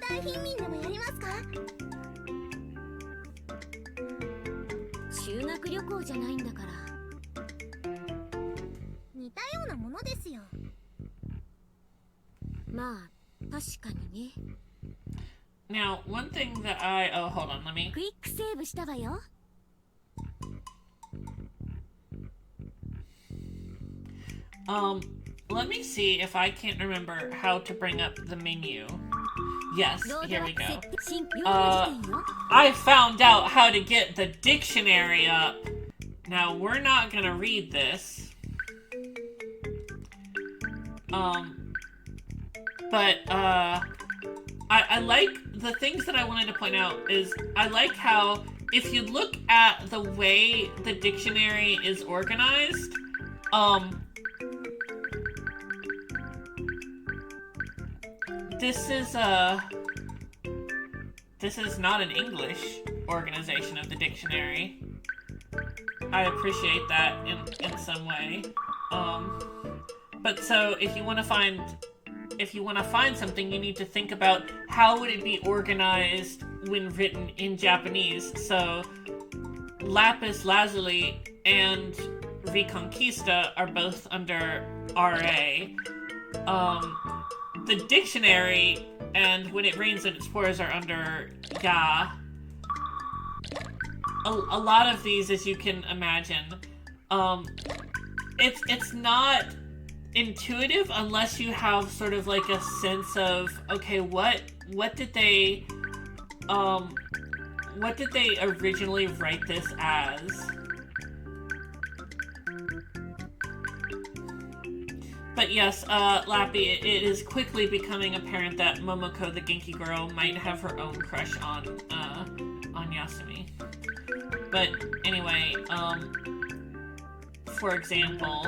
大貧民でもやりますか？修学旅行じゃないんだから。似たようなものですよ。まあ、確かにね。Now, one thing that hold on, let me... クイックセーブしたわよ。Let me see if I can't remember how to bring up the menu. Yes, here we go. I found out how to get the dictionary up. Now, we're not gonna read this. But, I like, the things that I wanted to point out is, I like how, if you look at the way the dictionary is organized, this is not an English organization of the dictionary. I appreciate that in some way. But so if you want to find something, you need to think about how would it be organized when written in Japanese. So Lapis Lazuli and Reconquista are both under RA. The dictionary and When It Rains and It Pours are under Ga. A lot of these, as you can imagine, it's not intuitive unless you have sort of like a sense of, okay, what did they originally write this as? But yes, Lappy, it is quickly becoming apparent that Momoko, the Genki girl, might have her own crush on Yasumi. But anyway, for example,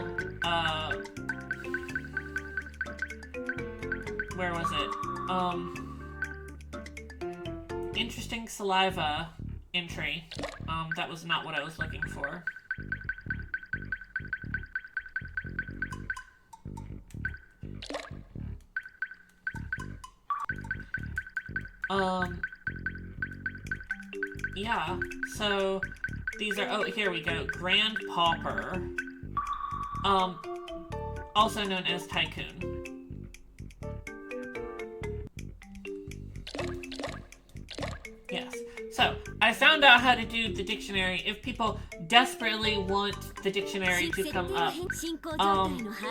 where was it? Interesting saliva entry. That was not what I was looking for. Yeah, so these are, oh, here we go, Grand Pauper, also known as Tycoon. Yes, so I found out how to do the dictionary. If people desperately want the dictionary to come up,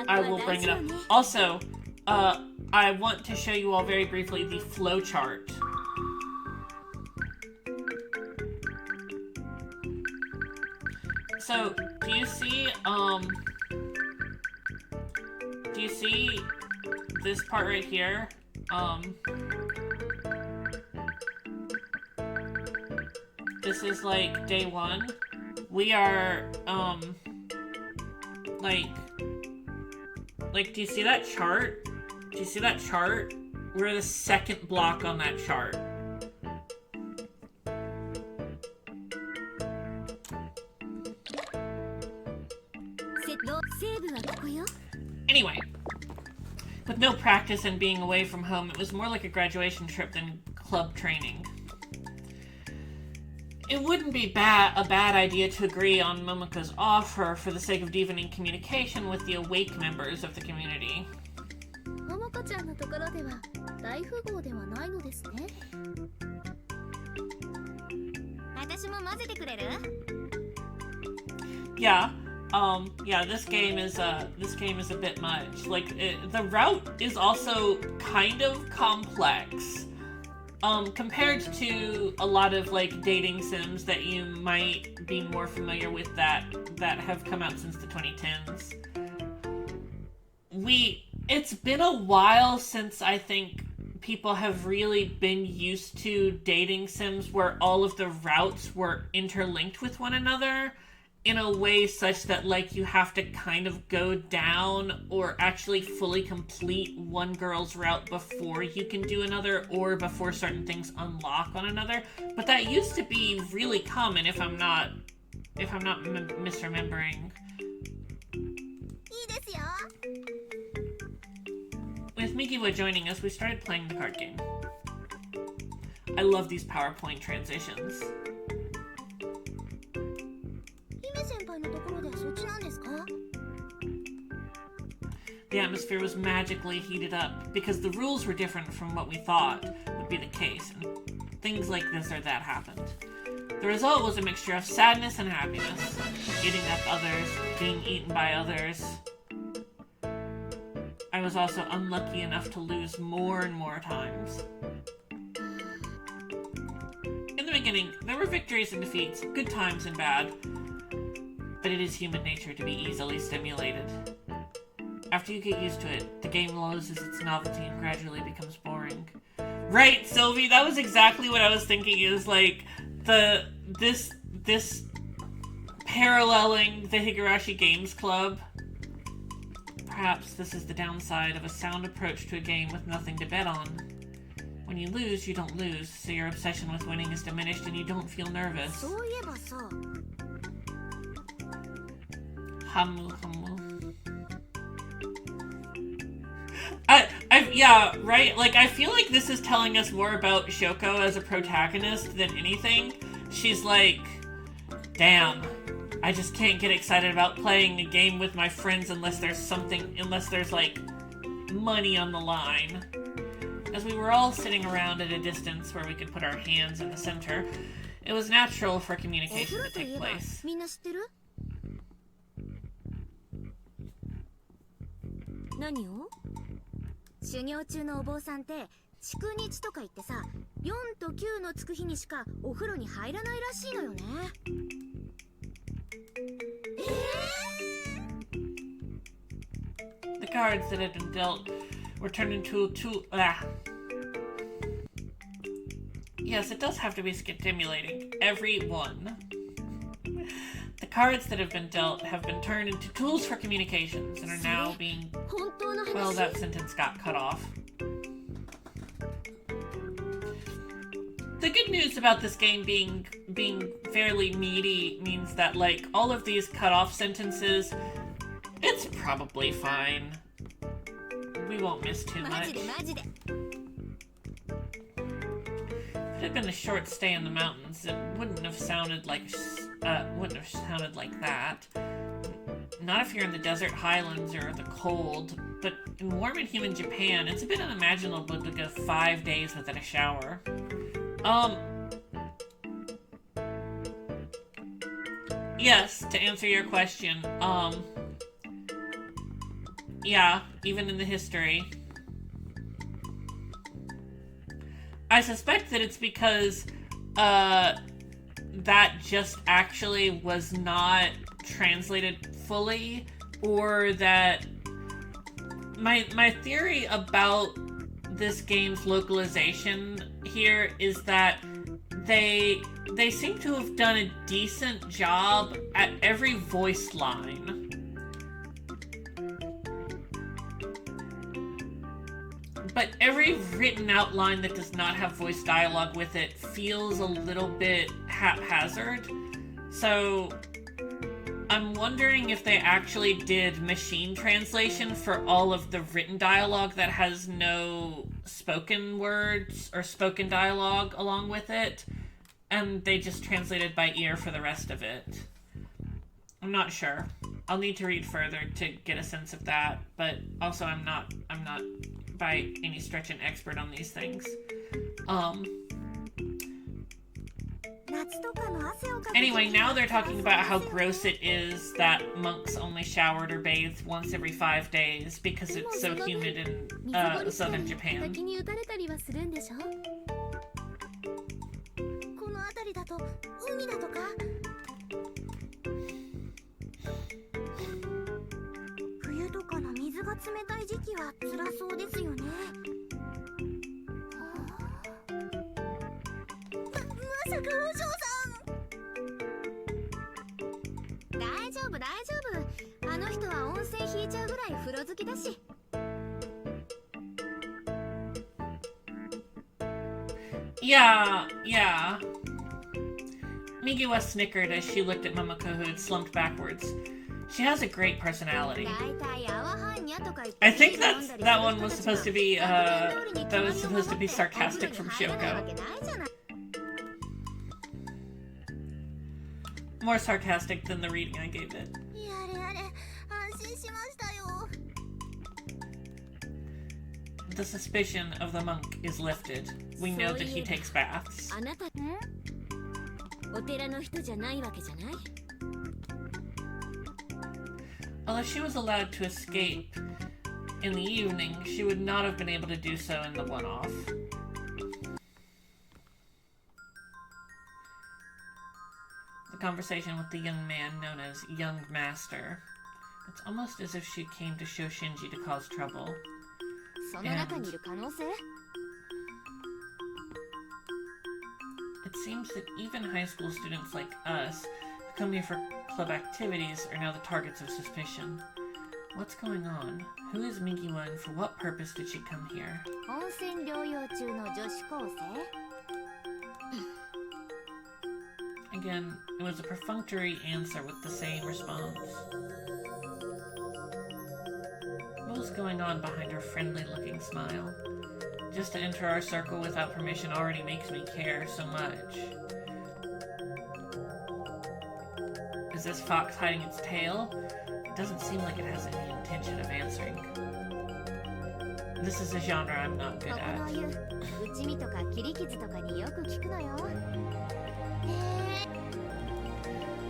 I will bring it up. Also, I want to show you all very briefly the flowchart. So, do you see this part right here? This is like day one. We are, like, do you see that chart? Do you see that chart? We're the second block on that chart. Anyway, with no practice and being away from home, it was more like a graduation trip than club training. It wouldn't be a bad idea to agree on Momoko's offer for the sake of deepening communication with the awake members of the community. Momoko-chanのところでは大富豪ではないのですね。私も混ぜてくれる？ Yeah. Yeah, this game is a bit much. Like, the route is also kind of complex. Compared to a lot of, like, dating sims that you might be more familiar with that have come out since the 2010s. It's been a while since I think people have really been used to dating sims where all of the routes were interlinked with one another in a way such that, like, you have to kind of go down or actually fully complete one girl's route before you can do another, or before certain things unlock on another. But that used to be really common, if I'm not misremembering. With Mikiwa joining us, we started playing the card game. I love these PowerPoint transitions. The atmosphere was magically heated up because the rules were different from what we thought would be the case, and things like this or that happened. The result was a mixture of sadness and happiness, eating up others, being eaten by others. I was also unlucky enough to lose more and more times. In the beginning, there were victories and defeats, good times and bad, but it is human nature to be easily stimulated. After you get used to it, the game loses its novelty and gradually becomes boring. Right, Sylvie, that was exactly what I was thinking, is like this paralleling the Higurashi Games Club. Perhaps this is the downside of a sound approach to a game with nothing to bet on. When you lose, you don't lose, so your obsession with winning is diminished and you don't feel nervous. Hamu. Yeah, right? Like, I feel like this is telling us more about Shoko as a protagonist than anything. She's like, damn, I just can't get excited about playing a game with my friends unless there's, like, money on the line. As we were all sitting around at a distance where we could put our hands in the center, it was natural for communication to take place. 何を？修行中のお坊さんって祝日とか言ってさ、4と9のつく日にしかお風呂に入らないらしいのよね。The cards that had been dealt were turned into two. Yes, it does have to be stimulating. Every one. The cards that have been dealt have been turned into tools for communications and are now being... Well, that sentence got cut off. The good news about this game being fairly meaty means that, like, all of these cut off sentences, it's probably fine. We won't miss too much. If it had been a short stay in the mountains, it wouldn't have sounded like that. Not if you're in the desert highlands or the cold, but in warm and humid Japan, it's a bit unimaginable to go 5 days without a shower. Yes, to answer your question, yeah, even in the history. I suspect that it's because, that just actually was not translated fully, or that my theory about this game's localization here is that they seem to have done a decent job at every voice line. but every written outline that does not have voice dialogue with it feels a little bit haphazard. So I'm wondering if they actually did machine translation for all of the written dialogue that has no spoken words or spoken dialogue along with it, and they just translated by ear for the rest of it. I'm not sure. I'll need to read further to get a sense of that, but also I'm not by any stretch an expert on these things. Anyway, now they're talking about how gross it is that monks only showered or bathed once every 5 days because it's so humid in southern Japan. この辺りだと海だとか冬とかの水が冷たい時期は辛そうですよね。まさかお嬢さん。大丈夫大丈夫。あの人は温泉引いちゃうぐらい風呂好きだし。Yeah. Migiwa snickered as she looked at Momoko, who had slumped backwards. She has a great personality. I think that one was supposed to be sarcastic from Shoko. More sarcastic than the reading I gave it. The suspicion of the monk is lifted. We know that he takes baths. Although she was allowed to escape in the evening, she would not have been able to do so in the one-off. The conversation with the young man known as Young Master. It's almost as if she came to show Shinji to cause trouble. And it seems that even high school students like us who come here for club activities are now the targets of suspicion. What's going on? Who is Migiwa and for what purpose did she come here? Again, it was a perfunctory answer with the same response. What was going on behind her friendly-looking smile? Just to enter our circle without permission already makes me care so much. Is this fox hiding its tail? It doesn't seem like it has any intention of answering. This is a genre I'm not good at.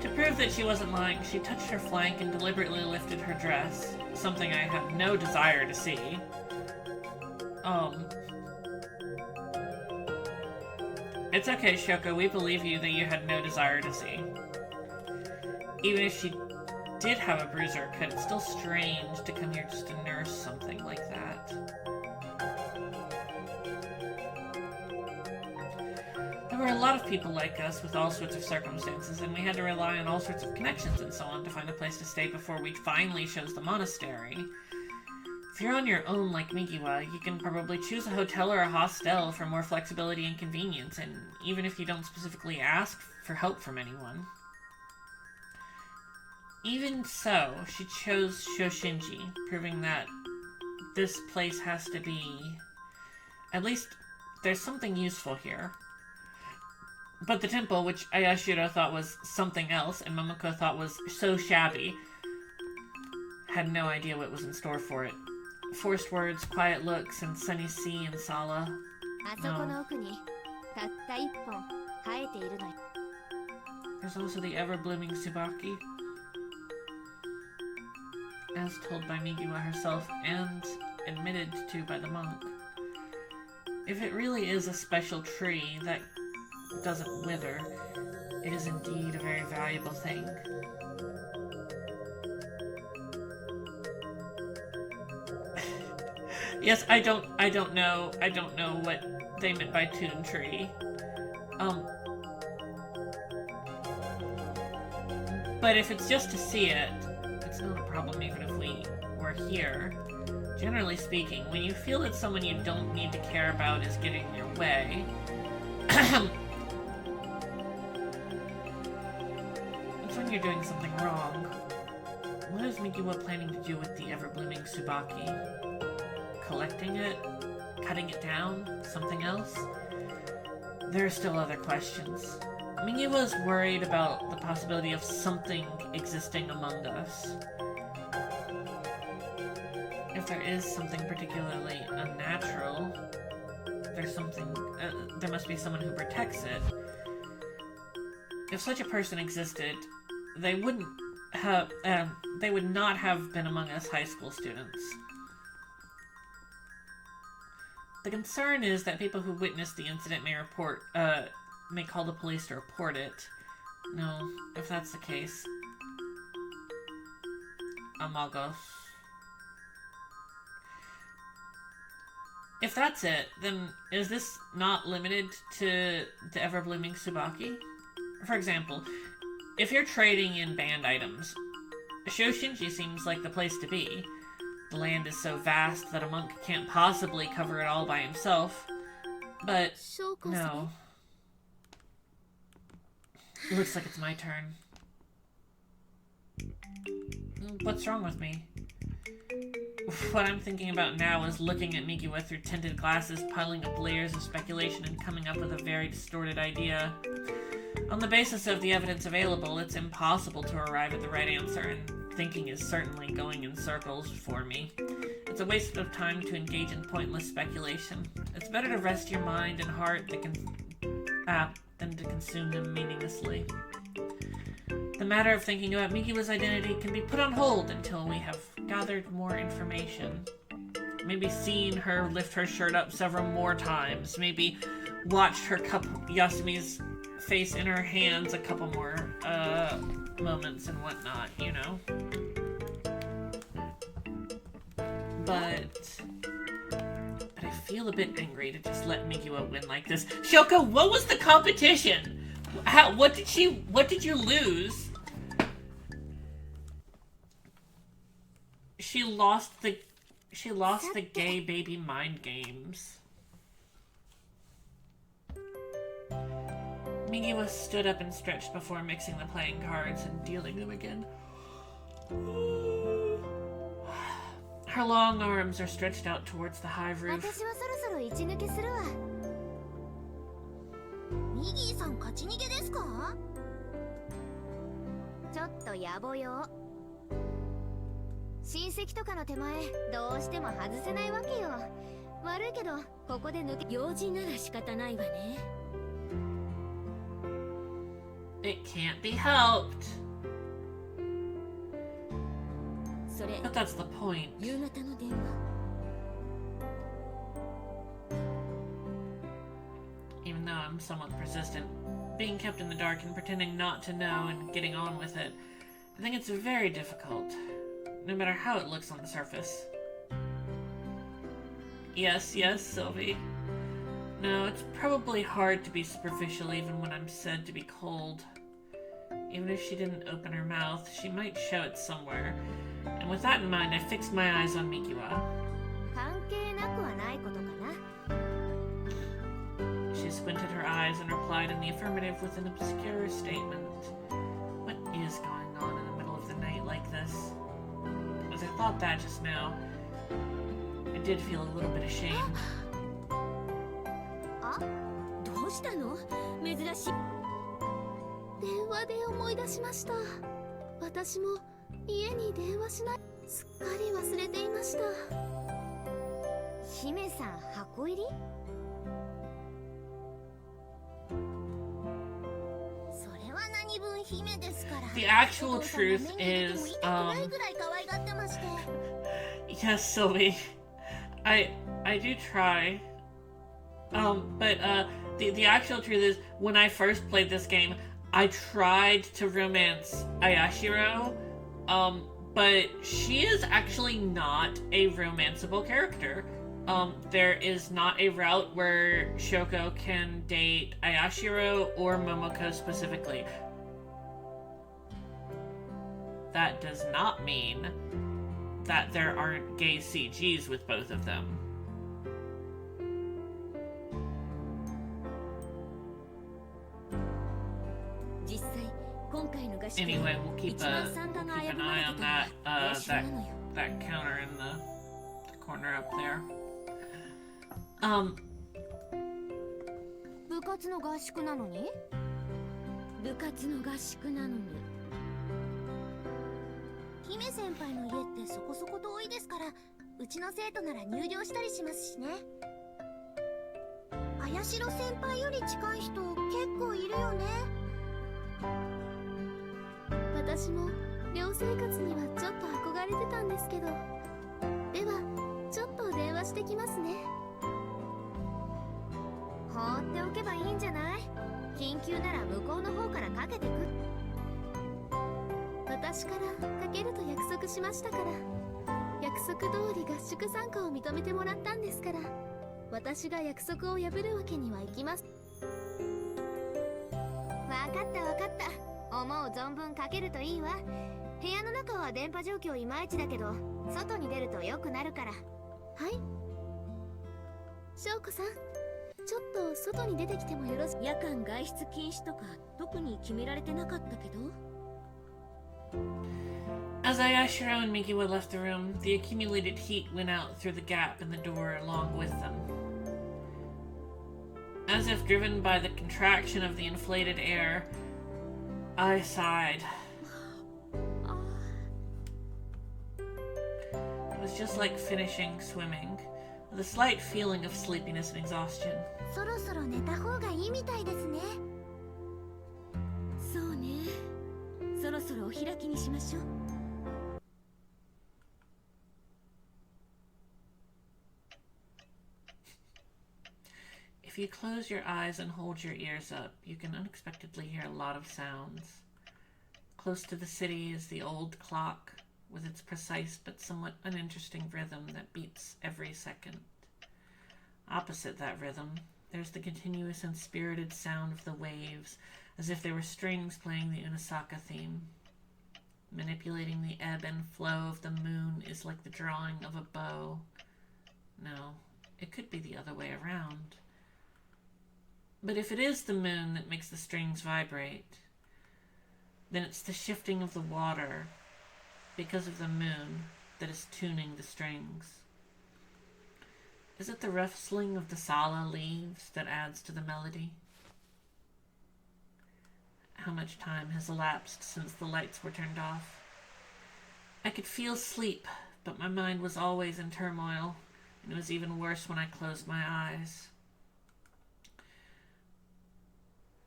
To prove that she wasn't lying, she touched her flank and deliberately lifted her dress, something I have no desire to see. It's okay, Shoko, we believe you that you had no desire to see. Even if she did have a bruiser or cut, it's still strange to come here just to nurse something like that. There were a lot of people like us with all sorts of circumstances, and we had to rely on all sorts of connections and so on to find a place to stay before we finally chose the monastery. If you're on your own like Migiwa, you can probably choose a hotel or a hostel for more flexibility and convenience, and even if you don't specifically ask for help from anyone. Even so, she chose Shoshinji, proving that this place has to be... At least, there's something useful here. But the temple, which Aoi Shiro thought was something else, and Momoko thought was so shabby, had no idea what was in store for it. Forced words, quiet looks, and sunny sea and Sala. No. There's also the ever-blooming Tsubaki, as told by Migiwa herself and admitted to by the monk. If it really is a special tree that doesn't wither, it is indeed a very valuable thing. Yes, I don't know what they meant by Toon Tree. But if it's just to see it, it's not a problem even if we were here. Generally speaking, when you feel that someone you don't need to care about is getting in your way, it's when you're doing something wrong. What is Mikiwa planning to do with the ever-blooming Tsubaki? Collecting it? Cutting it down? Something else? There are still other questions. Mikiwa's worried about the possibility of something existing among us. If there is something particularly unnatural, there must be someone who protects it. If such a person existed, they would not have been among us high school students. The concern is that people who witnessed the incident may call the police to report it. No, if that's the case, Amagos. If that's it, then is this not limited to the ever-blooming Tsubaki? For example, if you're trading in banned items, Shoshinji seems like the place to be. The land is so vast that a monk can't possibly cover it all by himself. But, no. It looks like it's my turn. What's wrong with me? What I'm thinking about now is looking at Mikiwa through tinted glasses, piling up layers of speculation, and coming up with a very distorted idea. On the basis of the evidence available, it's impossible to arrive at the right answer, and thinking is certainly going in circles for me. It's a waste of time to engage in pointless speculation. It's better to rest your mind and heart than to consume them meaninglessly. The matter of thinking about Mikiwa's identity can be put on hold until we have gathered more information. Maybe seen her lift her shirt up several more times. Maybe watched her Yasumi's face in her hands a couple more moments and whatnot, you know? But I feel a bit angry to just let Mikiwa win like this. Shoko, what was the competition? What did you lose? She lost the gay baby mind games. Mikiwa stood up and stretched before mixing the playing cards and dealing them again. Her long arms are stretched out towards the hive roof. It can't be helped. But that's the point. Even though I'm somewhat persistent, being kept in the dark and pretending not to know and getting on with it, I think it's very difficult, no matter how it looks on the surface. Yes, Sylvie. No, it's probably hard to be superficial even when I'm said to be cold. Even if she didn't open her mouth, she might show it somewhere. And with that in mind, I fixed my eyes on Mikiwa. She squinted her eyes and replied in the affirmative with an obscure statement. What is going on in the middle of the night like this? As I thought that just now, I did feel a little bit ashamed. The actual truth is, yes, Sylvie, I do try, but the actual truth is, when I first played this game, I tried to romance Aoi Shiro, but she is actually not a romanceable character. There is not a route where Shoko can date Aoi Shiro or Momoko specifically. That does not mean that there aren't gay CGs with both of them. Anyway, we'll keep an eye on that counter in the corner up there. 部活の合宿なのに？部活の合宿なのに。姫先輩の家ってそこそこ遠いですから、うちの生徒なら入寮したりしますしね。綾代先輩より近い人結構いるよね。私も寮生活にはちょっと憧れてたんですけど。ではちょっと電話してきますね。放っておけばいいんじゃない？緊急なら向こうの方からかけてく。私からかけると約束しましたから。約束通り合宿参加を認めてもらったんですから、私が約束を破るわけにはいきます。わかったわかった。思う存分かけるといいわ。部屋の中は電波状況いまいちだけど、外に出ると良くなるから。はい。翔子さん、ちょっと外に出てきてもよろしく。夜間外出禁止とか特に決められてなかったけど。As Aoi Shiro and Mikiwa left the room, the accumulated heat went out through the gap in the door along with them. As if driven by the contraction of the inflated air, I sighed. It was just like finishing swimming, with a slight feeling of sleepiness and exhaustion. そろそろ寝た方がいいみたいですね。そうね。そろそろお開きにしましょう。If you close your eyes and hold your ears up, you can unexpectedly hear a lot of sounds. Close to the city is the old clock, with its precise but somewhat uninteresting rhythm that beats every second. Opposite that rhythm, there's the continuous and spirited sound of the waves, as if they were strings playing the Unasaka theme. Manipulating the ebb and flow of the moon is like the drawing of a bow. No, it could be the other way around. But if it is the moon that makes the strings vibrate, then it's the shifting of the water because of the moon that is tuning the strings. Is it the rustling of the sala leaves that adds to the melody? How much time has elapsed since the lights were turned off? I could feel sleep, but my mind was always in turmoil, and it was even worse when I closed my eyes.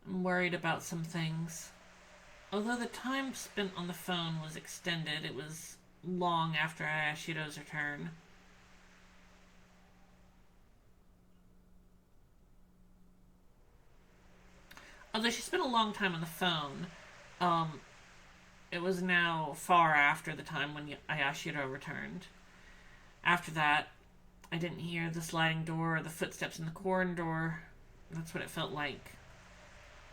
I'm worried about some things. Although the time spent on the phone was extended, it was long after Ayashiro's return. Although she spent a long time on the phone, it was now far after the time when Ayashiro returned. After that, I didn't hear the sliding door or the footsteps in the corridor. That's what it felt like.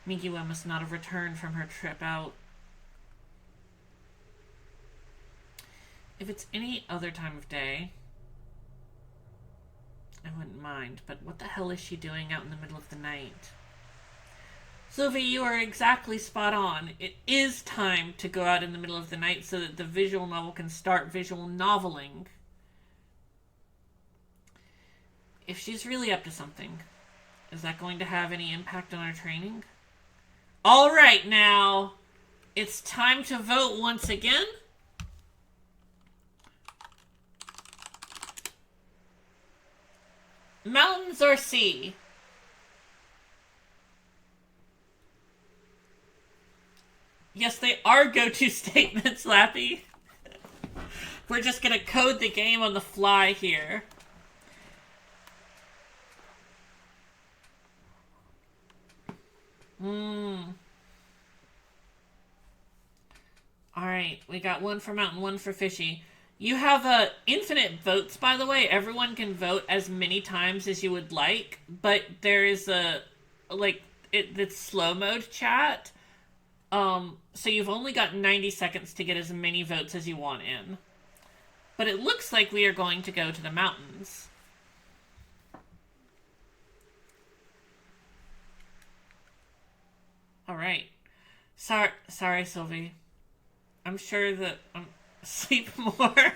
Mikiwa must not have returned from her trip out. If it's any other time of day, I wouldn't mind, but what the hell is she doing out in the middle of the night? Sophie, you are exactly spot on. It is time to go out in the middle of the night so that the visual novel can start visual noveling. If she's really up to something, is that going to have any impact on our training? All right, now, it's time to vote once again. Mountains or sea? Yes, they are go-to statements, Lappy. We're just gonna code the game on the fly here. Alright, we got one for mountain, one for fishy. You have infinite votes, by the way. Everyone can vote as many times as you would like, but there is it's slow mode chat. So you've only got 90 seconds to get as many votes as you want in. But it looks like we are going to go to the mountains. Alright. Sorry, Sylvie. I'm sure that I'm sleep more.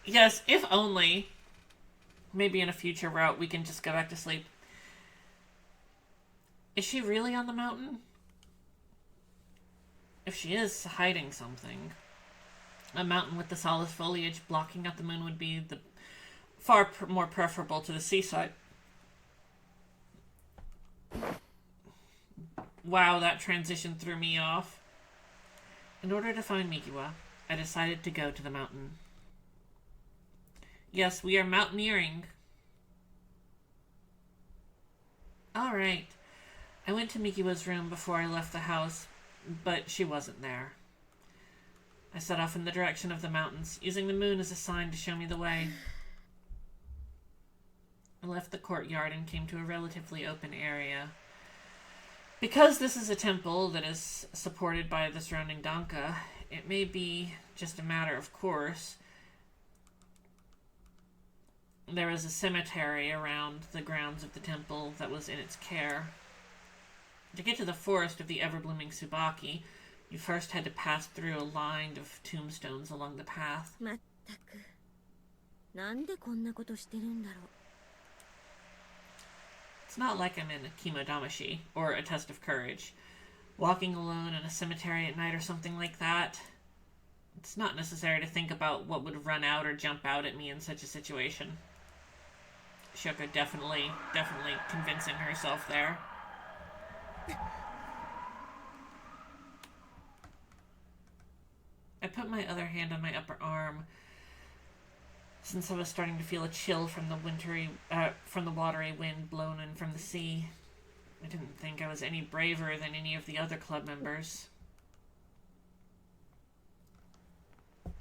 Yes, if only. Maybe in a future route we can just go back to sleep. Is she really on the mountain? If she is hiding something, a mountain with the solid foliage blocking out the moon would be the far more preferable to the seaside. Wow, that transition threw me off. In order to find Mikiwa, I decided to go to the mountain. Yes, we are mountaineering. Alright. I went to Mikiwa's room before I left the house, but she wasn't there. I set off in the direction of the mountains, using the moon as a sign to show me the way. I left the courtyard and came to a relatively open area. Because this is a temple that is supported by the surrounding Danka, it may be just a matter of course. There was a cemetery around the grounds of the temple that was in its care. To get to the forest of the ever-blooming Tsubaki, you first had to pass through a line of tombstones along the path. It's not like I'm in a Kimodamashi, or a test of courage. Walking alone in a cemetery at night or something like that. It's not necessary to think about what would run out or jump out at me in such a situation. Shoko definitely convincing herself there. I put my other hand on my upper arm, since I was starting to feel a chill from the watery wind blown in from the sea. I didn't think I was any braver than any of the other club members. It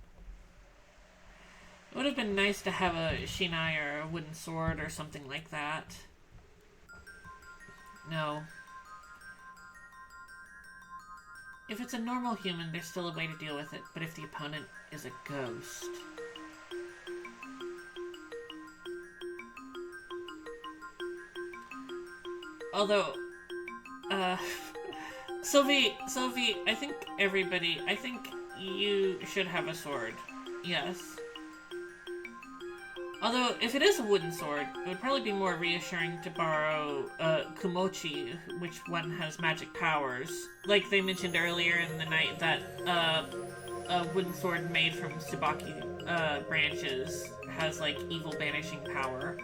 would have been nice to have a shinai or a wooden sword or something like that. No. If it's a normal human, there's still a way to deal with it, but if the opponent is a ghost... Although, Sylvie, I think you should have a sword. Yes. Although, if it is a wooden sword, it would probably be more reassuring to borrow Kumochi, which one has magic powers. Like they mentioned earlier in the night that a wooden sword made from Tsubaki branches has, like, evil banishing power.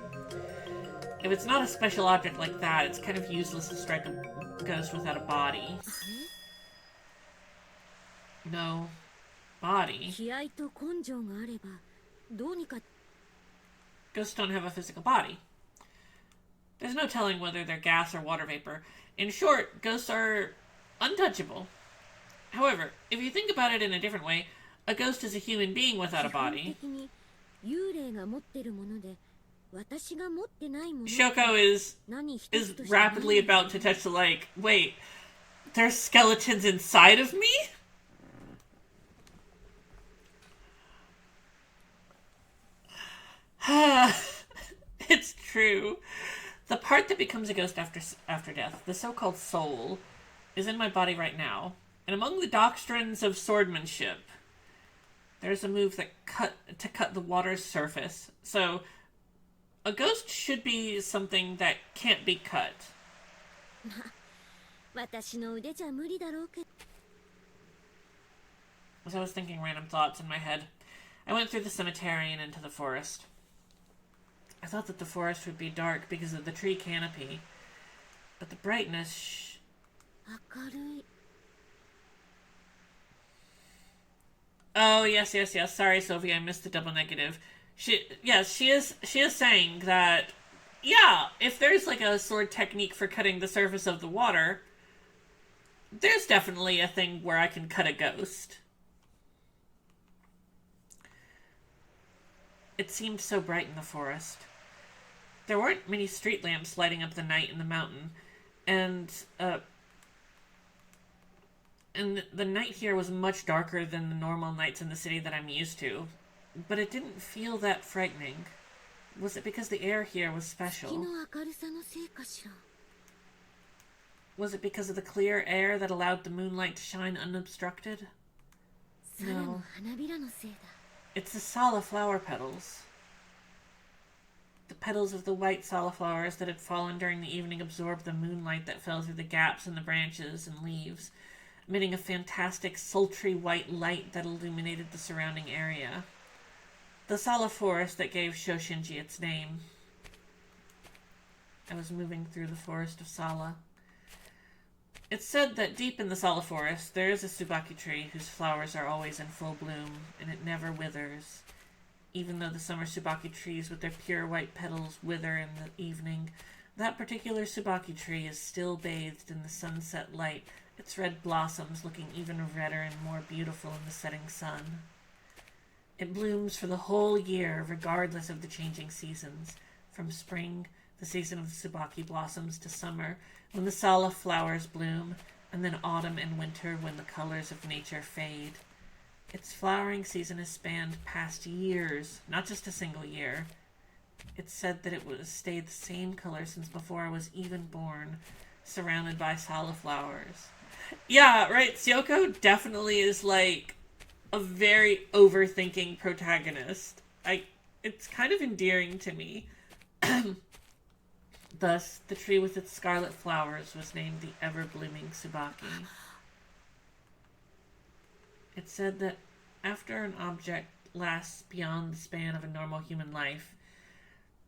If it's not a special object like that, it's kind of useless to strike a ghost without a body. No. Body. Ghosts don't have a physical body. There's no telling whether they're gas or water vapor. In short, ghosts are untouchable. However, if you think about it in a different way, a ghost is a human being without a body. Shoko is rapidly about to touch the lake. Wait, there's skeletons inside of me? It's true. The part that becomes a ghost after death, the so-called soul, is in my body right now. And among the doctrines of swordsmanship, there's a move that cut the water's surface. So a ghost should be something that can't be cut. As I was thinking random thoughts in my head, I went through the cemetery and into the forest. I thought that the forest would be dark because of the tree canopy, but the brightness... Oh, yes. Sorry, Sophie, I missed the double negative. She is saying that, yeah, if there's like a sword technique for cutting the surface of the water, there's definitely a thing where I can cut a ghost. It seemed so bright in the forest. There weren't many street lamps lighting up the night in the mountain, and the night here was much darker than the normal nights in the city that I'm used to. but it didn't feel that frightening. Was it because the air here was 月 special? の明るさのせいかしら。 Was it because of the clear air that allowed the moonlight to shine unobstructed? サラの花びらのせいだ。 It's the Sala flower petals. The petals of the white Sala flowers that had fallen during the evening absorbed the moonlight that fell through the gaps in the branches and leaves, emitting a fantastic, sultry white light that illuminated the surrounding area. The Sala forest that gave Shoshinji its name. I was moving through the forest of Sala. It's said that deep in the Sala forest there is a Tsubaki tree whose flowers are always in full bloom, and it never withers. Even though the summer Tsubaki trees with their pure white petals wither in the evening, that particular Tsubaki tree is still bathed in the sunset light, its red blossoms looking even redder and more beautiful in the setting sun. It blooms for the whole year, regardless of the changing seasons, from spring, the season of the Tsubaki blossoms, to summer, when the Sala flowers bloom, and then autumn and winter when the colors of nature fade. Its flowering season has spanned past years, not just a single year. It's said that it was stayed the same color since before I was even born, surrounded by Sala flowers. Yeah, right, Syoko definitely is like a very overthinking protagonist. It's kind of endearing to me. Thus, the tree with its scarlet flowers was named the ever-blooming Tsubaki. It said that after an object lasts beyond the span of a normal human life,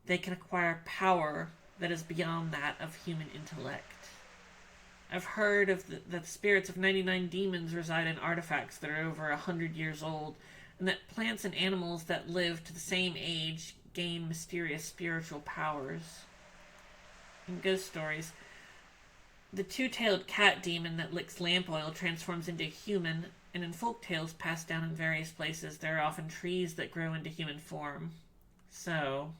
they can acquire power that is beyond that of human intellect. I've heard of that the spirits of 99 demons reside in artifacts that are over 100 years old, and that plants and animals that live to the same age gain mysterious spiritual powers. In ghost stories, the two-tailed cat demon that licks lamp oil transforms into a human, and in folk tales passed down in various places, there are often trees that grow into human form. So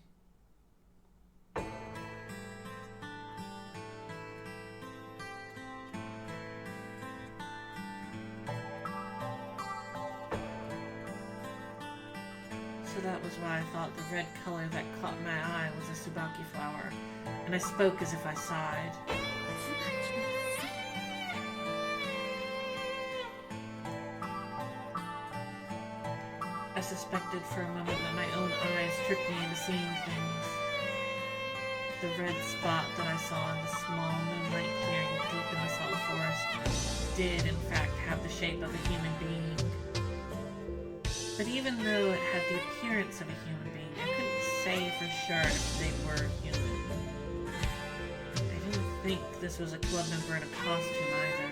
that was why I thought the red color that caught my eye was a Tsubaki flower, and I spoke as if I sighed. I suspected for a moment that my own eyes tricked me into seeing things. The red spot that I saw in the small moonlight clearing deep in the Sala forest did, in fact, have the shape of a human being. But even though it had the appearance of a human being, I couldn't say for sure if they were human. I didn't think this was a club member in a costume either.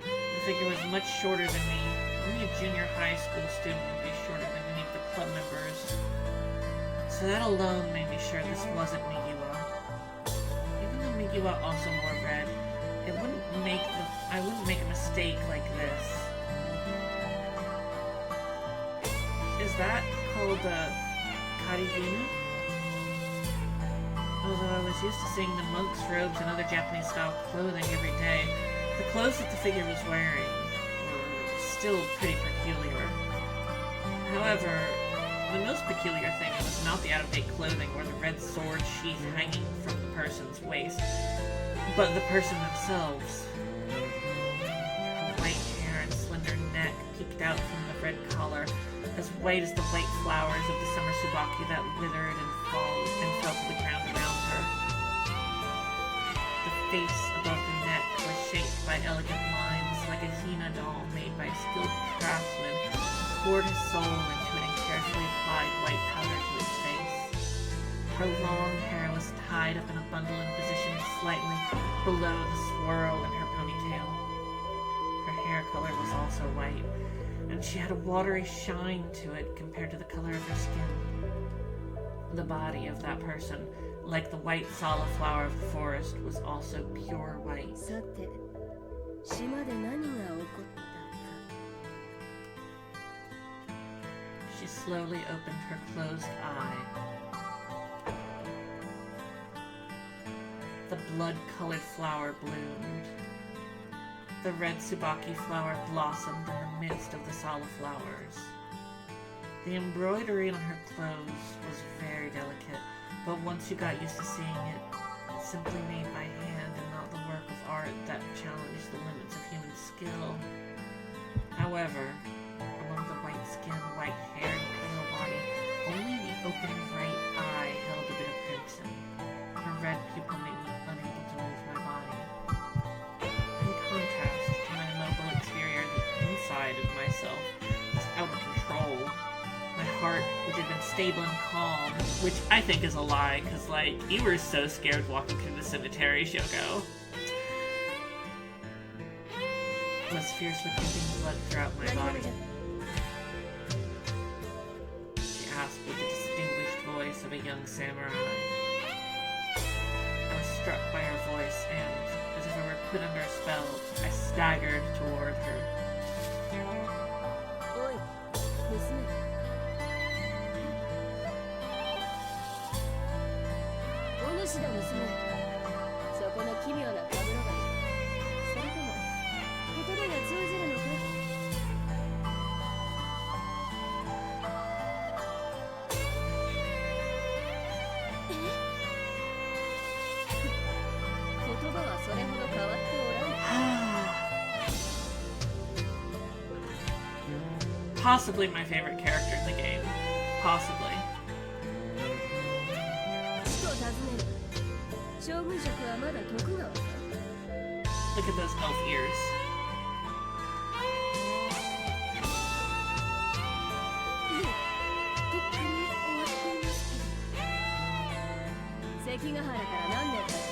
The figure was much shorter than me. Only a junior high school student would be shorter than any of the club members. So that alone made me sure this wasn't Migiwa. Even though Migiwa also wore red, I wouldn't make a mistake like this. Is that called kariginu? Although I was used to seeing the monks' robes and other Japanese-style clothing every day, the clothes that the figure was wearing were still pretty peculiar. However, the most peculiar thing was not the out-of-date clothing or the red sword sheath hanging from the person's waist, but the person themselves. Her white hair and slender neck peeked out from the red collar, as white as the white flowers of the summer Tsubaki that withered and fell to the ground around her. The face above the neck was shaped by elegant lines, like a Hina doll made by a skilled craftsman who poured his soul into it and carefully applied white powder to his face. Her long hair was tied up in a bundle and positioned slightly below the swirl in her ponytail. Her hair color was also white, and she had a watery shine to it compared to the color of her skin. The body of that person, like the white Sala flower of the forest, was also pure white. さて、島で何が起こったか。 She slowly opened her closed eye. The blood-colored flower bloomed. The red Tsubaki flower blossomed in the midst of the Sala flowers. The embroidery on her clothes was very delicate, but once you got used to seeing it, it's simply made by hand and not the work of art that challenged the limits of human skill. However, along the white skin, white hair, and pale body, only the open right eye held a bit of crimson. Her red pupil made me unable to move my body. In contrast to my mobile exterior, the inside of myself was out of control. My heart, which had been stable and calm, which I think is a lie, because, like, you were so scared walking through the cemetery, Shoko, was fiercely pumping blood throughout my body. She asked with the distinguished voice of a young samurai. I was struck by her voice, and, as if I were put under a spell, I staggered toward her. Oi, 娘。お主だ娘。そこの奇妙なカブロガニ。それとも言葉が通じるのか？言葉はそれほど変わっておらん。Possibly my favorite character in the game. Possibly. 使徒を訪ねる。将軍職はまだ徳川か？ Look at those elf ears. いえ、とっくに終わっていますけど。関ヶ原から何年経った？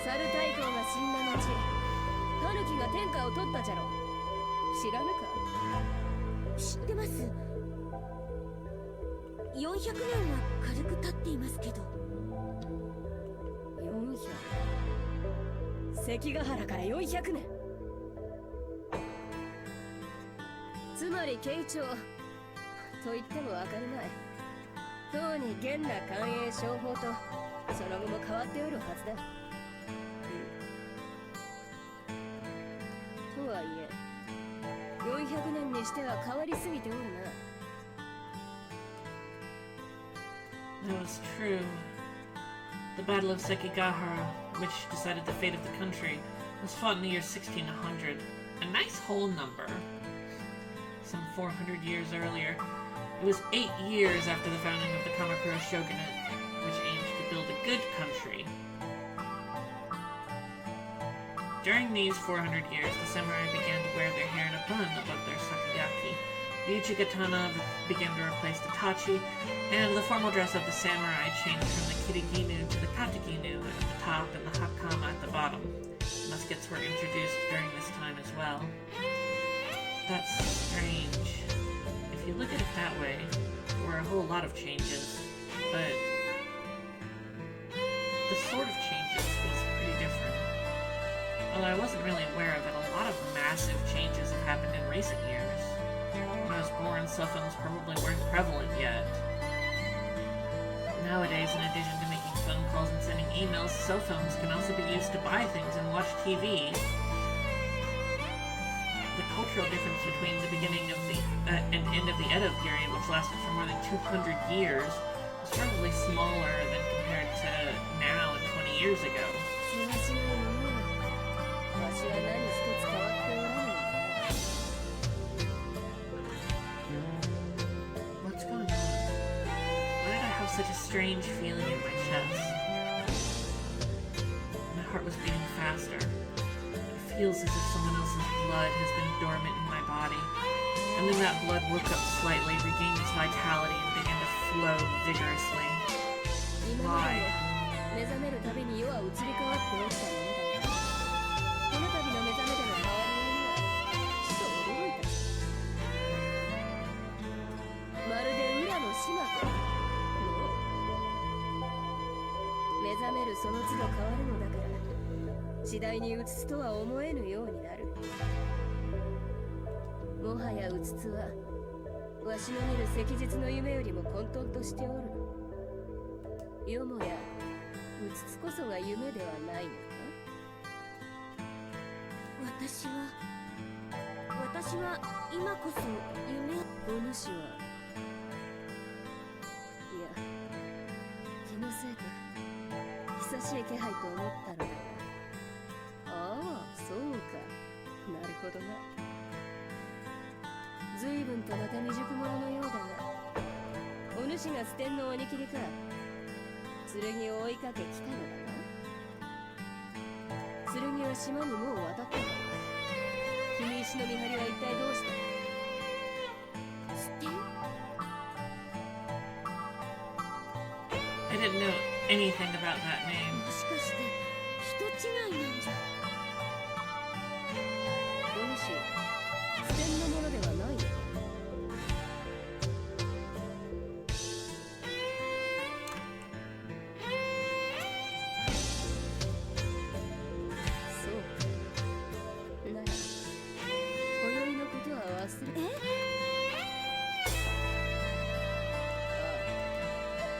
猿太閤が死んだ後、狸が天下を取ったじゃろ。知らぬか？知ってます。400年は軽く経っていますけど。400？関ヶ原から400年。つまり慶長と言ってもわからない。とうに元羅寛永商法とその後も変わっておるはずだ。とはいえ400年にしては変わりすぎておるな。That was true. The Battle of Sekigahara, which decided the fate of the country, was fought in the year 1600. A nice whole number. Some 400 years earlier. It was 8 years after the founding of the Kamakura Shogunate, which aimed to build a good country. During these 400 years, the samurai began to wear their hair in a bun above their sakayaki. The uchigatana began to replace the tachi, and the formal dress of the samurai changed from the kiriginu to the kataginu at the top and the hakama at the bottom. Muskets were introduced during this time as well. That's strange. If you look at it that way, there were a whole lot of changes, but the sort of changes was pretty different. Although I wasn't really aware of it, a lot of massive changes have happened in recent years. When I was born, cell phones probably weren't prevalent yet. Nowadays, in addition to making phone calls and sending emails, cell phones can also be used to buy things and watch TV. The cultural difference between the beginning of the and end of the Edo period, which lasted for more than 200 years, was probably smaller than compared to now and 20 years ago. What's going on? Why did I have such a strange feeling in my chest? My heart was beating faster. It feels as if someone else's blood has been dormant in my body. And then that blood woke up slightly, regained its vitality, and began to flow vigorously. Why? 私は今こそ夢お主は、いや、気のせいか久しい気配と思ったのだが、ああそうか、なるほどな。随分とまた未熟者のようだが、お主が捨てんの鬼切りか。剣を追いかけ来たのだな。剣は島にもう渡ったか。君石の見張りは一体どうした。捨てん I didn't know anything about that name. もしかして人違いなんじゃ。お主、捨てんのものではないのか。そうか。なら、今宵のことは忘れ。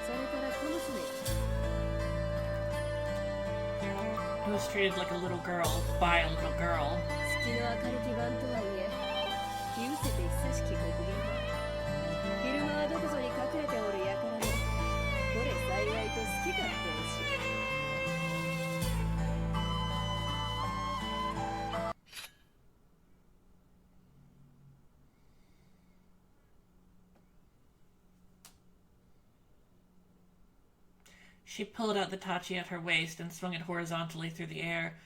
それから小娘。I was treated like a little girl by a little girl. 月の明るき晩とはいえ、気うせて久しき刻限。昼間はどこぞに隠れておる輩も、これ幸いと好き勝手をし。She pulled out the tachi at her waist and swung it horizontally through the air.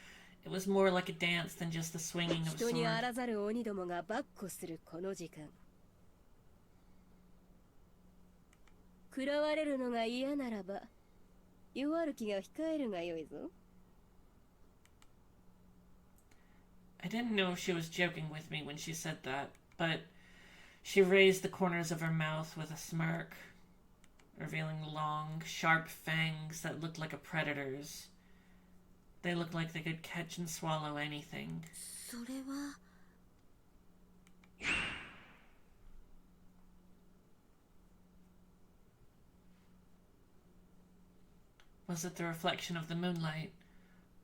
It was more like a dance than just the swinging of a 人にあ sword. らざる鬼どもが跋扈するこの時間。食らわれるのが嫌ならば、弱る気が控えるがよいぞ。I didn't know if she was joking with me when she said that, but she raised the corners of her mouth with a smirk, revealing long, sharp fangs that looked like a predator's. They looked like they could catch and swallow anything. それは Was it the reflection of the moonlight?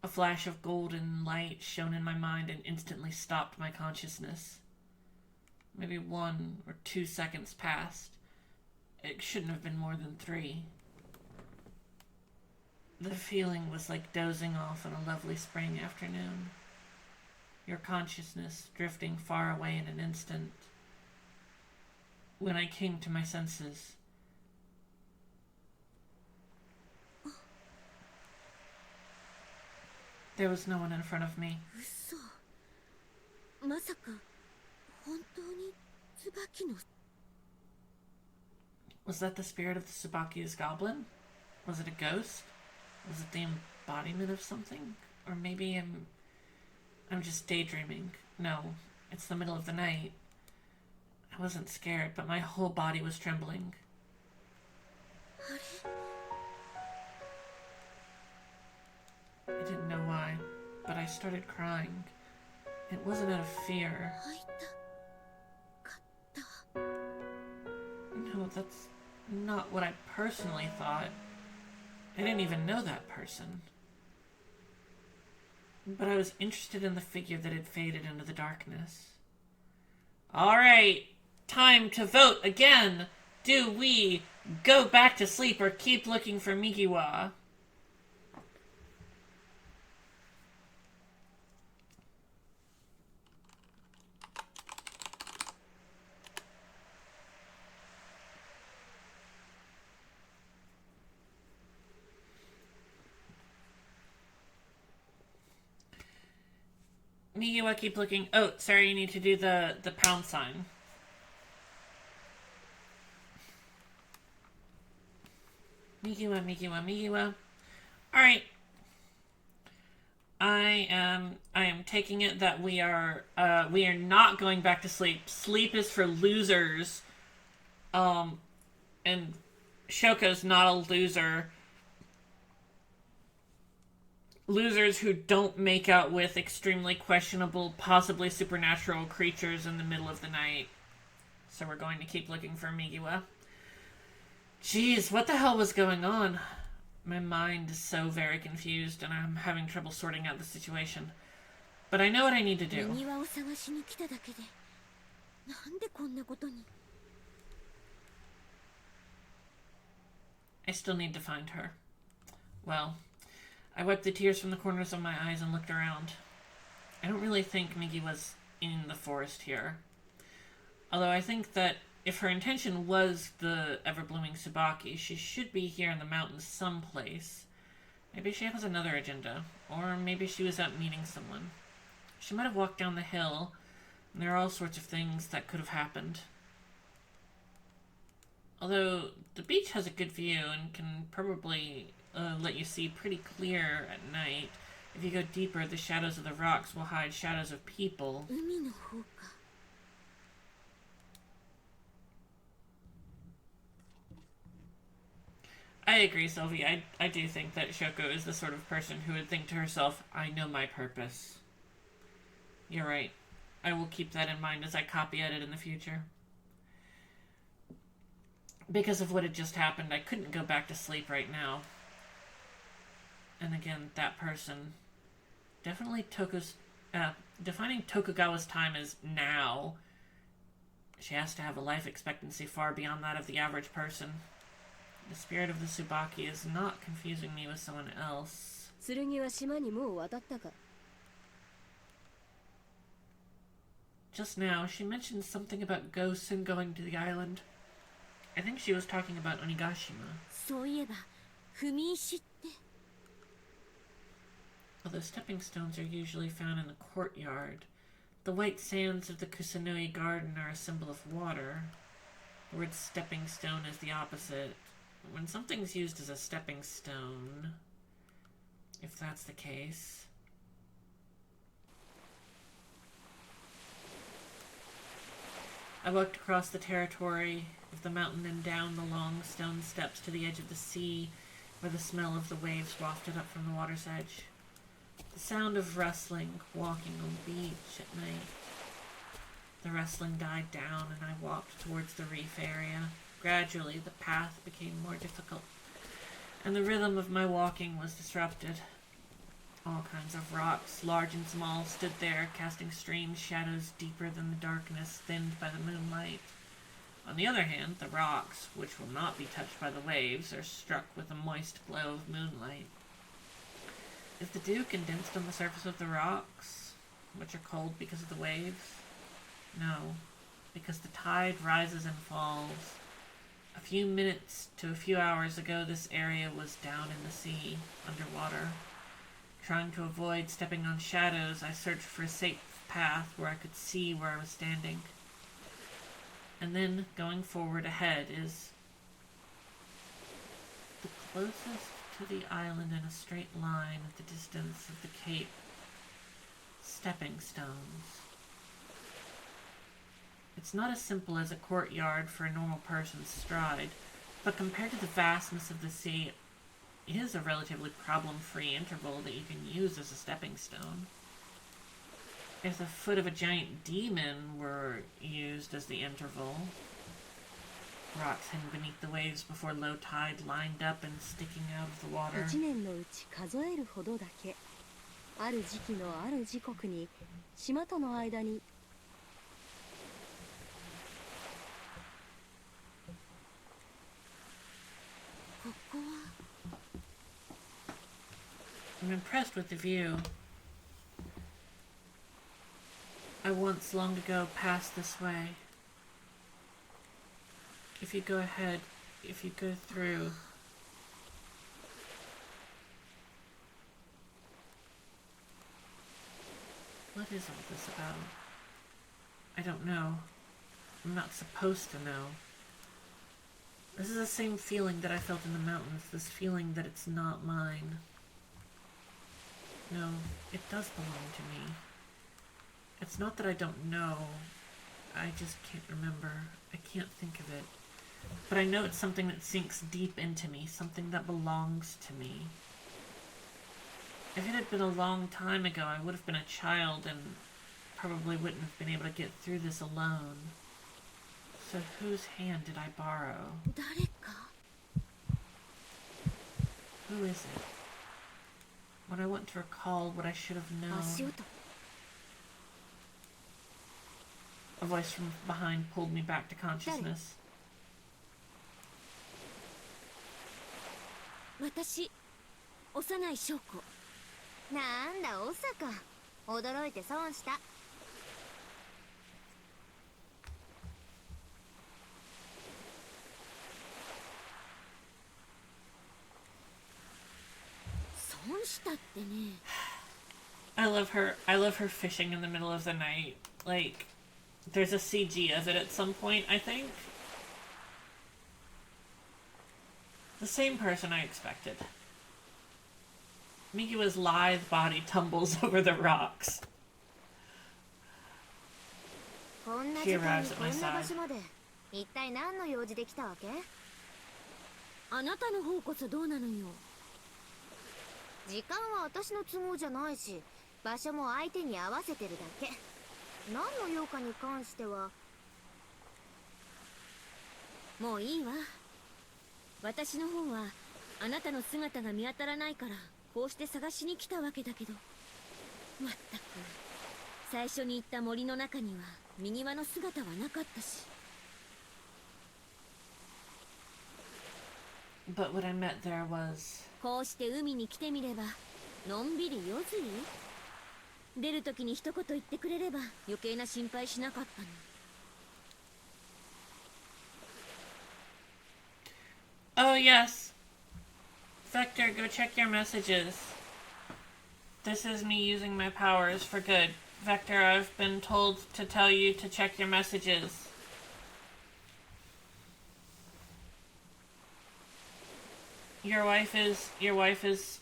A flash of golden light shone in my mind and instantly stopped my consciousness. Maybe 1 or 2 seconds passed. It shouldn't have been more than 3. The feeling was like dozing off on a lovely spring afternoon. Your consciousness drifting far away in an instant. When I came to my senses, there was no one in front of me. 嘘。まさか本当に椿の Was that the spirit of the Tsubaki's goblin? Was it a ghost? Was it the embodiment of something? Or maybe I'm just daydreaming. No, it's the middle of the night. I wasn't scared, but my whole body was trembling. あれ I didn't know why, but I started crying. It wasn't out of fear. 会いたかった。 No, that's not what I personally thought. I didn't even know that person. But I was interested in the figure that had faded into the darkness. Alright, time to vote again! Do we go back to sleep or keep looking for Mikiwa? Mikiwa, keep looking. Oh, sorry, you need to do the pound sign. Mikiwa, Mikiwa, Mikiwa. Alright. I am taking it that we are not going back to sleep. Sleep is for losers. And Shoko's not a loser. Losers who don't make out with extremely questionable, possibly supernatural creatures in the middle of the night. So we're going to keep looking for Mikiwa. Jeez, what the hell was going on? My mind is so very confused, and I'm having trouble sorting out the situation. But I know what I need to do. 庭を探しに来ただけでなんでこんなことに。 I still need to find her. Well, I wiped the tears from the corners of my eyes and looked around. I don't really think Migi was in the forest here. Although I think that if her intention was the ever-blooming Tsubaki, she should be here in the mountains someplace. Maybe she has another agenda, or maybe she was out meeting someone. She might have walked down the hill, and there are all sorts of things that could have happened. Although the beach has a good view and can probably let you see pretty clear at night. If you go deeper, the shadows of the rocks will hide shadows of people. 海の方か。 I agree, Sylvie. I do think that Shoko is the sort of person who would think to herself, I know my purpose. You're right. I will keep that in mind as I copy edit in the future. Because of what had just happened, I couldn't go back to sleep right now. And again, that person definitely defining Tokugawa's time as now. She has to have a life expectancy far beyond that of the average person. The spirit of the Tsubaki is not confusing me with someone else. 剣は島にもう渡ったか。 Just now, she mentioned something about ghosts and going to the island. I think she was talking about Onigashima. そういえば踏み石って。 Although stepping stones are usually found in the courtyard, the white sands of the Kusanoi garden are a symbol of water. The word stepping stone is the opposite. When something's used as a stepping stone, if that's the case... I walked across the territory of the mountain and down the long stone steps to the edge of the sea, where the smell of the waves wafted up from the water's edge. The sound of wrestling, walking on the beach at night. The wrestling died down, and I walked towards the reef area. Gradually, the path became more difficult, and the rhythm of my walking was disrupted. All kinds of rocks, large and small, stood there, casting strange shadows deeper than the darkness thinned by the moonlight. On the other hand, the rocks, which will not be touched by the waves, are struck with a moist glow of moonlight. Is the dew condensed on the surface of the rocks, which are cold because of the waves? No, because the tide rises and falls. A few minutes to a few hours ago, this area was down in the sea, underwater. Trying to avoid stepping on shadows, I searched for a safe path where I could see where I was standing. And then, going forward ahead is the closest to the island in a straight line at the distance of the cape. Stepping stones. It's not as simple as a courtyard for a normal person's stride, but compared to the vastness of the sea, it is a relatively problem-free interval that you can use as a stepping stone. If the foot of a giant demon were used as the interval, rocks hidden beneath the waves before low tide lined up and sticking out of the water. 1年のうち数えるほどだけ。ある時期のある時刻に島との間に。 ここは I'm impressed with the view. I once long ago passed this way. If you go ahead, if you go through... What is all this about? I don't know. I'm not supposed to know. This is the same feeling that I felt in the mountains, this feeling that it's not mine. No, it does belong to me. It's not that I don't know. I just can't remember. I can't think of it. But I know it's something that sinks deep into me, something that belongs to me. If it had been a long time ago, I would have been a child and probably wouldn't have been able to get through this alone. So whose hand did I borrow? 誰か Who is it? When I want to recall what I should have known. 足音 A voice from behind pulled me back to consciousness. 私、幼い証拠。なんだ、おさか。驚いて損した。損したってね。I love her. I love her fishing in the middle of the night. Like, there's a CG of it at some point, I think. The same person I expected. Mikiwa's lithe body tumbles over the rocks. She arrives at my side. 一体何の用事で来たわけ？あなたの方こそどうなのよ。時間は私の都合じゃないし、場所も相手に合わせてるだけ。何の用かに関してはもういいわ。私の方はあなたの姿が見当たらないからこうして探しに来たわけだけど、まったく最初に行った森の中には右輪の姿はなかったし。 But what I met there was... こうして海に来てみればのんびり夜釣り。出る時に一言言ってくれれば余計な心配しなかったの。 Oh, yes. Vector, go check your messages. This is me using my powers for good. Vector, I've been told to tell you to check your messages. Your wife is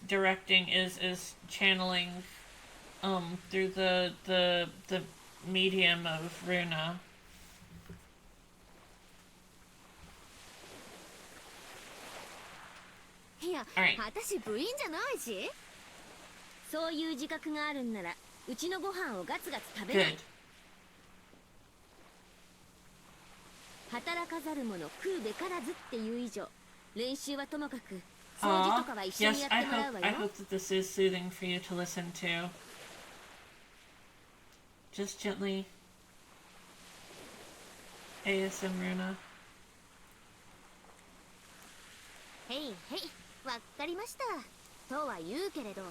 directing, is channeling, through the medium of Runa. いや、私部員じゃないし。そういう自覚があるんなら、うちのご飯をガツガツ食べない。働かざる者食うべからずっていう以上、練習はともかく、掃除とかは一緒にやってもらうわよ。I hope that this is soothing for you to listen to. Just gently. ASM Runa. へいへい。 わかりましたとは言うけれど、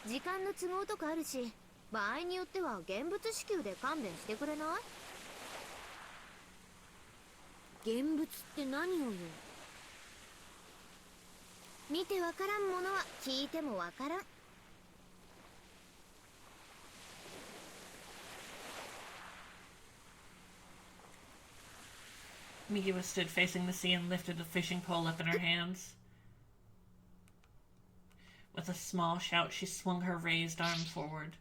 時間の都合とかあるし、場合によっては現物支給で勘弁してくれない？現物って何をよ。見てわからんものは聞いてもわからん。Mikiwa stood facing the sea and lifted a fishing pole up in her hands. With a small shout, she swung her raised arm forward.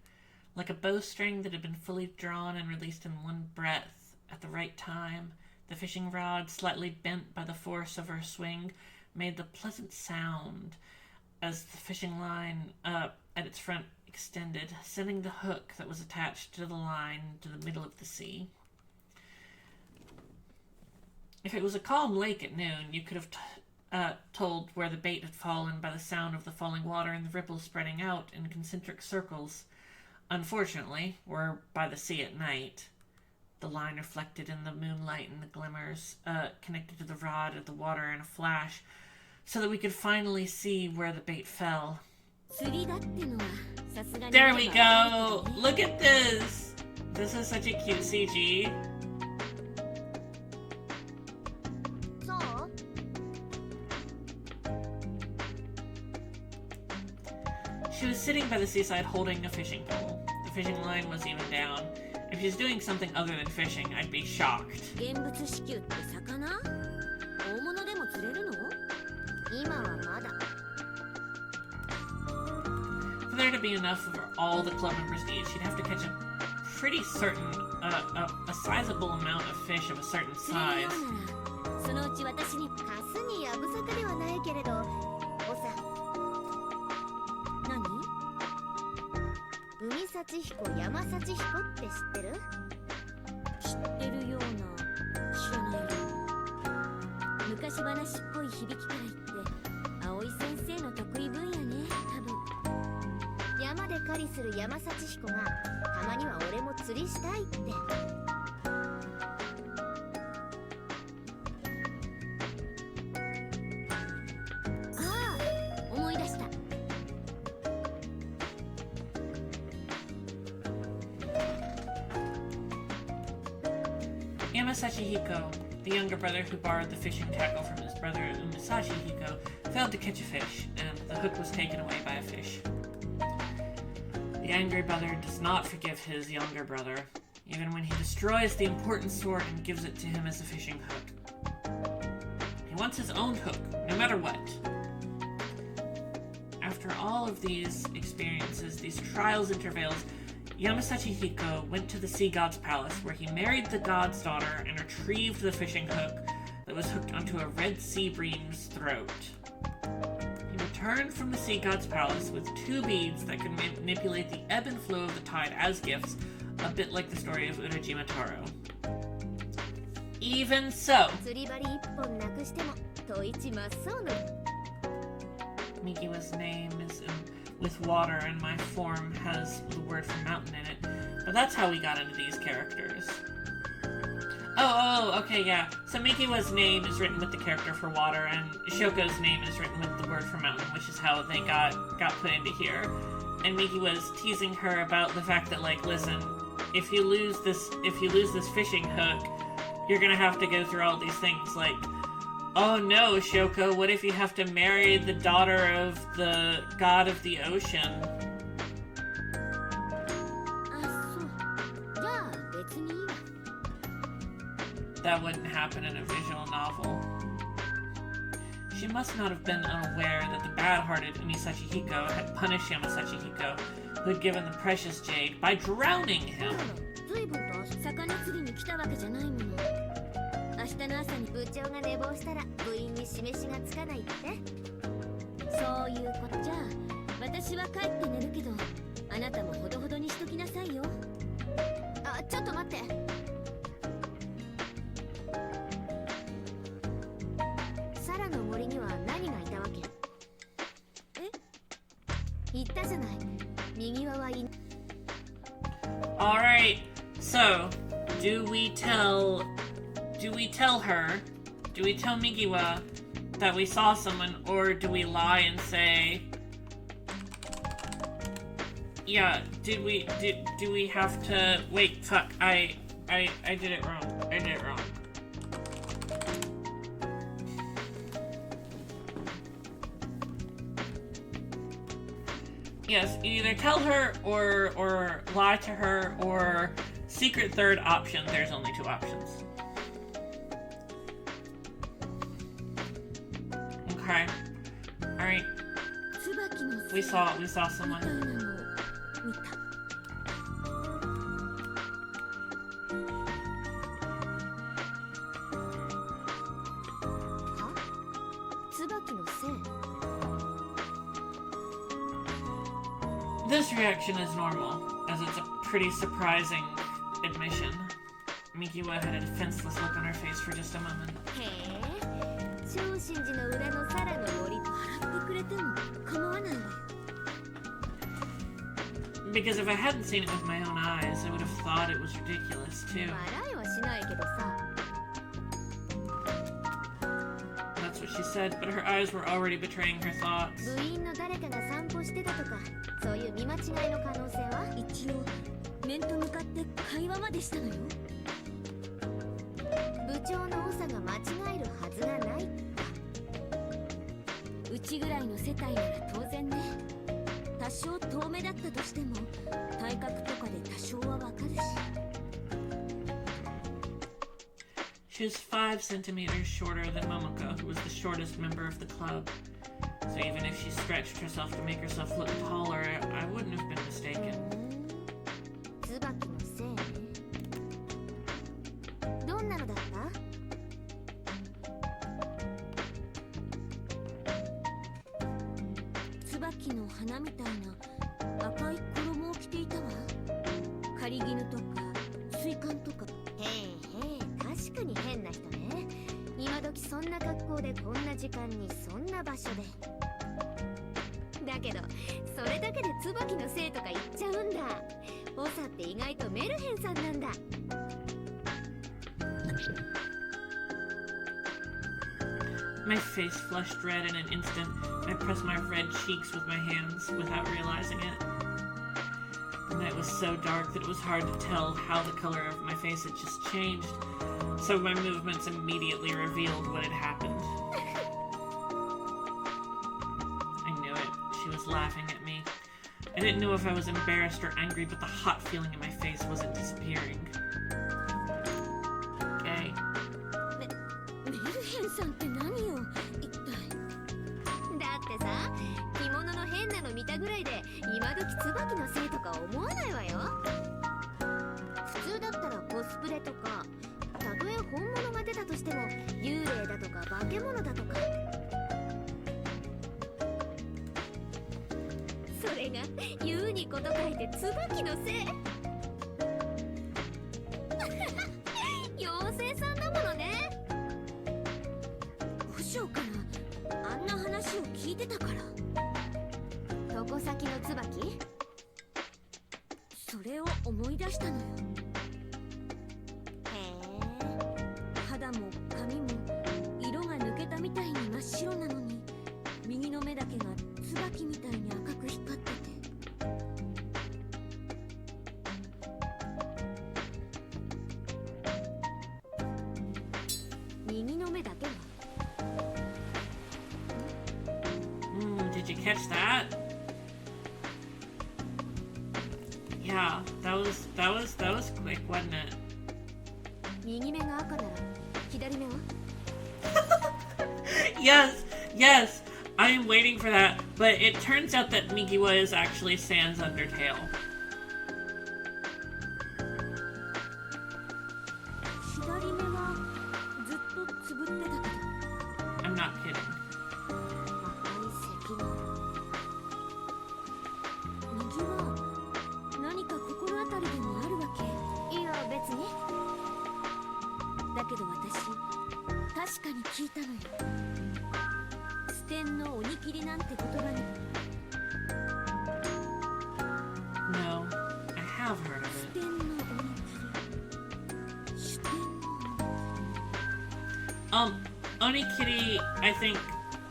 Like a bowstring that had been fully drawn and released in one breath, at the right time, the fishing rod, slightly bent by the force of her swing, made the pleasant sound as the fishing line at its front extended, sending the hook that was attached to the line to the middle of the sea. If it was a calm lake at noon, you could have told where the bait had fallen by the sound of the falling water and the ripples spreading out in concentric circles. Unfortunately, we're by the sea at night. The line reflected in the moonlight and the glimmers, connected to the rod of the water in a flash, so that we could finally see where the bait fell. There we go! Look at this! This is such a cute CG. She was sitting by the seaside holding a fishing pole. The fishing line was even down. If she's doing something other than fishing, I'd be shocked. For there to be enough for all the club members need, she'd have to catch a pretty certain, a sizable amount of fish of a certain size. 海幸彦山幸彦って知ってる？知ってるような、知らないような。昔話っぽい響きから言って、葵先生の得意分野ね、多分。山で狩りする山幸彦がたまには俺も釣りしたいって。Yamasashi Hiko, the younger brother who borrowed the fishing tackle from his brother Umesashi Hiko, failed to catch a fish, and the hook was taken away by a fish. The angry brother does not forgive his younger brother, even when he destroys the important sword and gives it to him as a fishing hook. He wants his own hook, no matter what. After all of these experiences, these trials and travails, Yamasashi Hiko went to the sea god's palace, where he married the god's daughter and retrieved the fishing hook that was hooked onto a red sea bream's throat. He returned from the sea god's palace with 2 beads that could manipulate the ebb and flow of the tide as gifts, a bit like the story of Urajima Taro. Even so, Mikiwa's name is with water, and my form has the word for mountain in it. But that's how we got into these characters. Okay, yeah. So Mikiwa's name is written with the character for water, and Shoko's name is written with the word for mountain, which is how they got put into here. And Miki was teasing her about the fact that, like, listen, if you lose this fishing hook, you're gonna have to go through all these things, like, oh no, Shoko, what if you have to marry the daughter of the god of the ocean? That wouldn't happen in a visual novel. She must not have been unaware that the bad-hearted Umesashi Hiko had punished Yamasashi Hiko, who had given the precious jade, by drowning him. Alright, so, do we tell Mikiwa that we saw someone, or do we lie and say, yeah, do we have to, wait, fuck, I did it wrong. Yes, either tell her or lie to her, or secret third option. There's only 2 options. Okay. Alright. We saw someone. This reaction is normal, as it's a pretty surprising admission. Mikiwa had a defenseless look on her face for just a moment. Because if I hadn't seen it with my own eyes, I would have thought it was ridiculous, too. That's what she said, but her eyes were already betraying her thoughts. She was 5 centimeters shorter than Momoko, who was the shortest member of the club. So even if she stretched herself to make herself look taller, I wouldn't have been mistaken. My face flushed red in an instant, and I pressed my red cheeks with my hands without realizing it. The night was so dark that it was hard to tell how the color of my face had just changed. So my movements immediately revealed what had happened. I knew it. She was laughing at me. I didn't know if I was embarrassed or angry, but the hot feeling in my face wasn't disappearing. Okay. メルヘンさんって何よ一体。だってさ、着物の変なの見たぐらいで今時椿のせいとか思わないわよ。普通だったらコスプレとか、たとえ本物が出たとしても幽霊だとか化け物だとか。それが言うにこと書いて椿のせい。妖精さんだものね。和尚からあんな話を聞いてたから。床先の椿？それを思い出したのよ。へえ。肌も髪も色が抜けたみたいに真っ白なのに、右の目だけが椿みたいに赤く光ってて。右の目だけは。Did you catch that? Yeah, that was quick, wasn't it? 右目が赤なら左目は？ Yes, I am waiting for that, but it turns out that Migiwa is actually Sans Undertale. 左目はずっとつぶってたけど。 I'm not kidding. 赤い石の右は何か心当たりでもあるわけ？いや別に。だけど私確かに聞いたのよ。ステンの鬼切りなんて言葉に。 No, I have heard of ス it. テンの鬼切り。ステンの鬼。Onikiri, I think,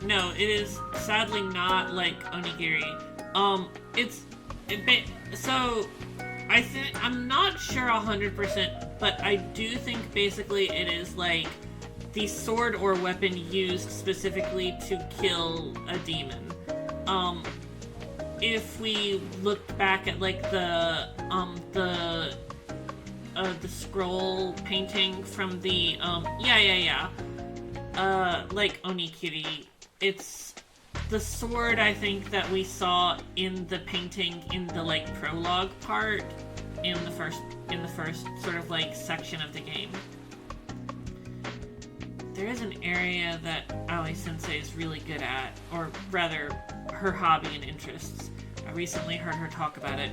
no, it is sadly not like onigiri. So, I'm not sure 100%, but I do think basically it is like the sword or weapon used specifically to kill a demon. If we look back at like the scroll painting from the, like Onikiri, it's the sword I think that we saw in the painting in the like prologue part in the first sort of like section of the game. There is an area that Aoi Sensei is really good at, or rather, her hobby and interests. I recently heard her talk about it.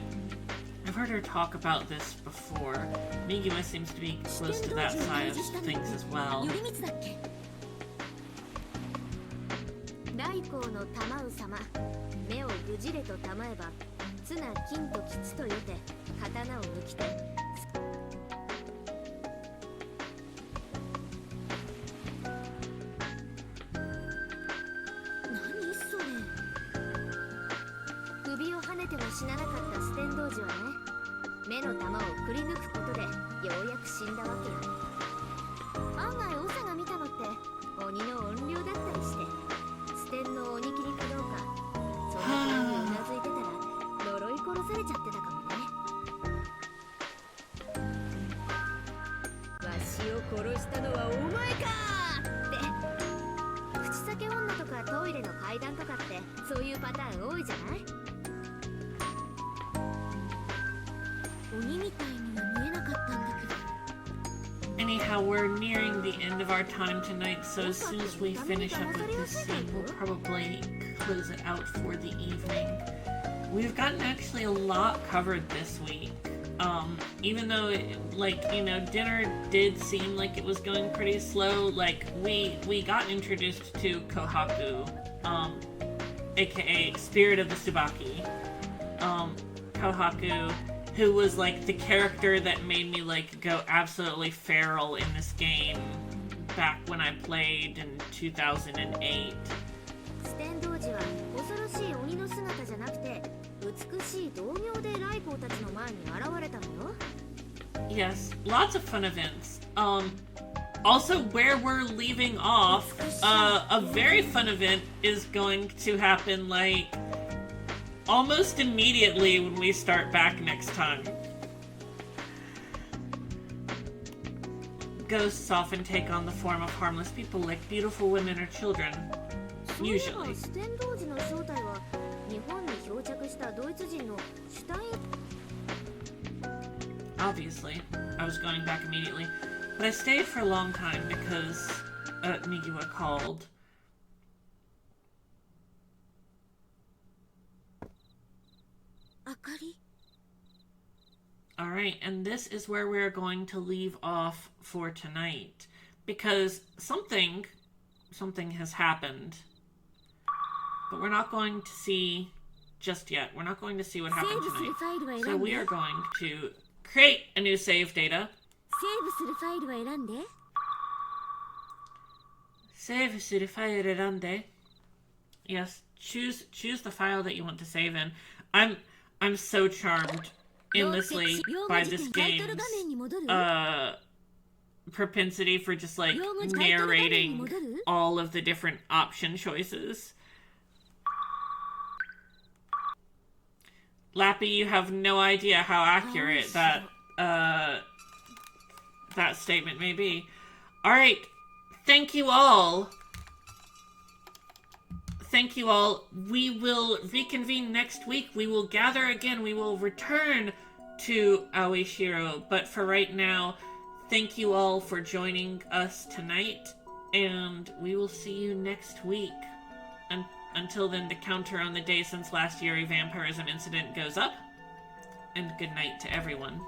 I've heard her talk about this before. Migiwa seems to be close to that side of things as well. 大光の玉う様、目をぐじれとたまえば、綱金と吉とよて、刀を抜きて。何それ。首をはねても死ななかったステン童子はね、目の玉をくり抜くことでようやく死んだわけよ。案外長が見たのって鬼の怨霊だったりして。ステンの鬼切りかどうか、そんな風にうなずいてたら呪い殺されちゃってたかもね。わしを殺したのはお前かって。口裂け女とかトイレの階段とかってそういうパターン多いじゃない？鬼みたいには見えなかったんだけど。 Anyhow, we're nearing the end of our time tonight, so as soon as we finish up with this scene, we'll probably close it out for the evening. We've gotten actually a lot covered this week. Even though, dinner did seem like it was going pretty slow, we got introduced to Kohaku, aka Spirit of the Tsubaki. Kohaku, who was like the character that made me go absolutely feral in this game back when I played in 2008. ステン童子は恐ろしい鬼の姿じゃなくて美しい童形で来光たちの前に現れたのよ。 Yes, lots of fun events. Also, where we're leaving off, a very fun event is going to happen, like, almost immediately when we start back next time. Ghosts often take on the form of harmless people, like beautiful women or children. Usually. Obviously, I was going back immediately. But I stayed for a long time because Migiwa called. Alright, and this is where we're going to leave off for tonight. Because something has happened. But we're not going to see just yet. We're not going to see what happened tonight. So we are going to create a new save data. Saveするファイル選んで. Yes, choose the file that you want to save in. I'm so charmed endlessly by this game's propensity for just like narrating all of the different option choices. Lappy, you have no idea how accurate that statement may be. Alright, thank you all. Thank you all. We will reconvene next week. We will gather again. We will return to Aoi Shiro. But for right now, thank you all for joining us tonight. And we will see you next week. Until then, the counter on the day since last year a vampirism incident goes up. And good night to everyone.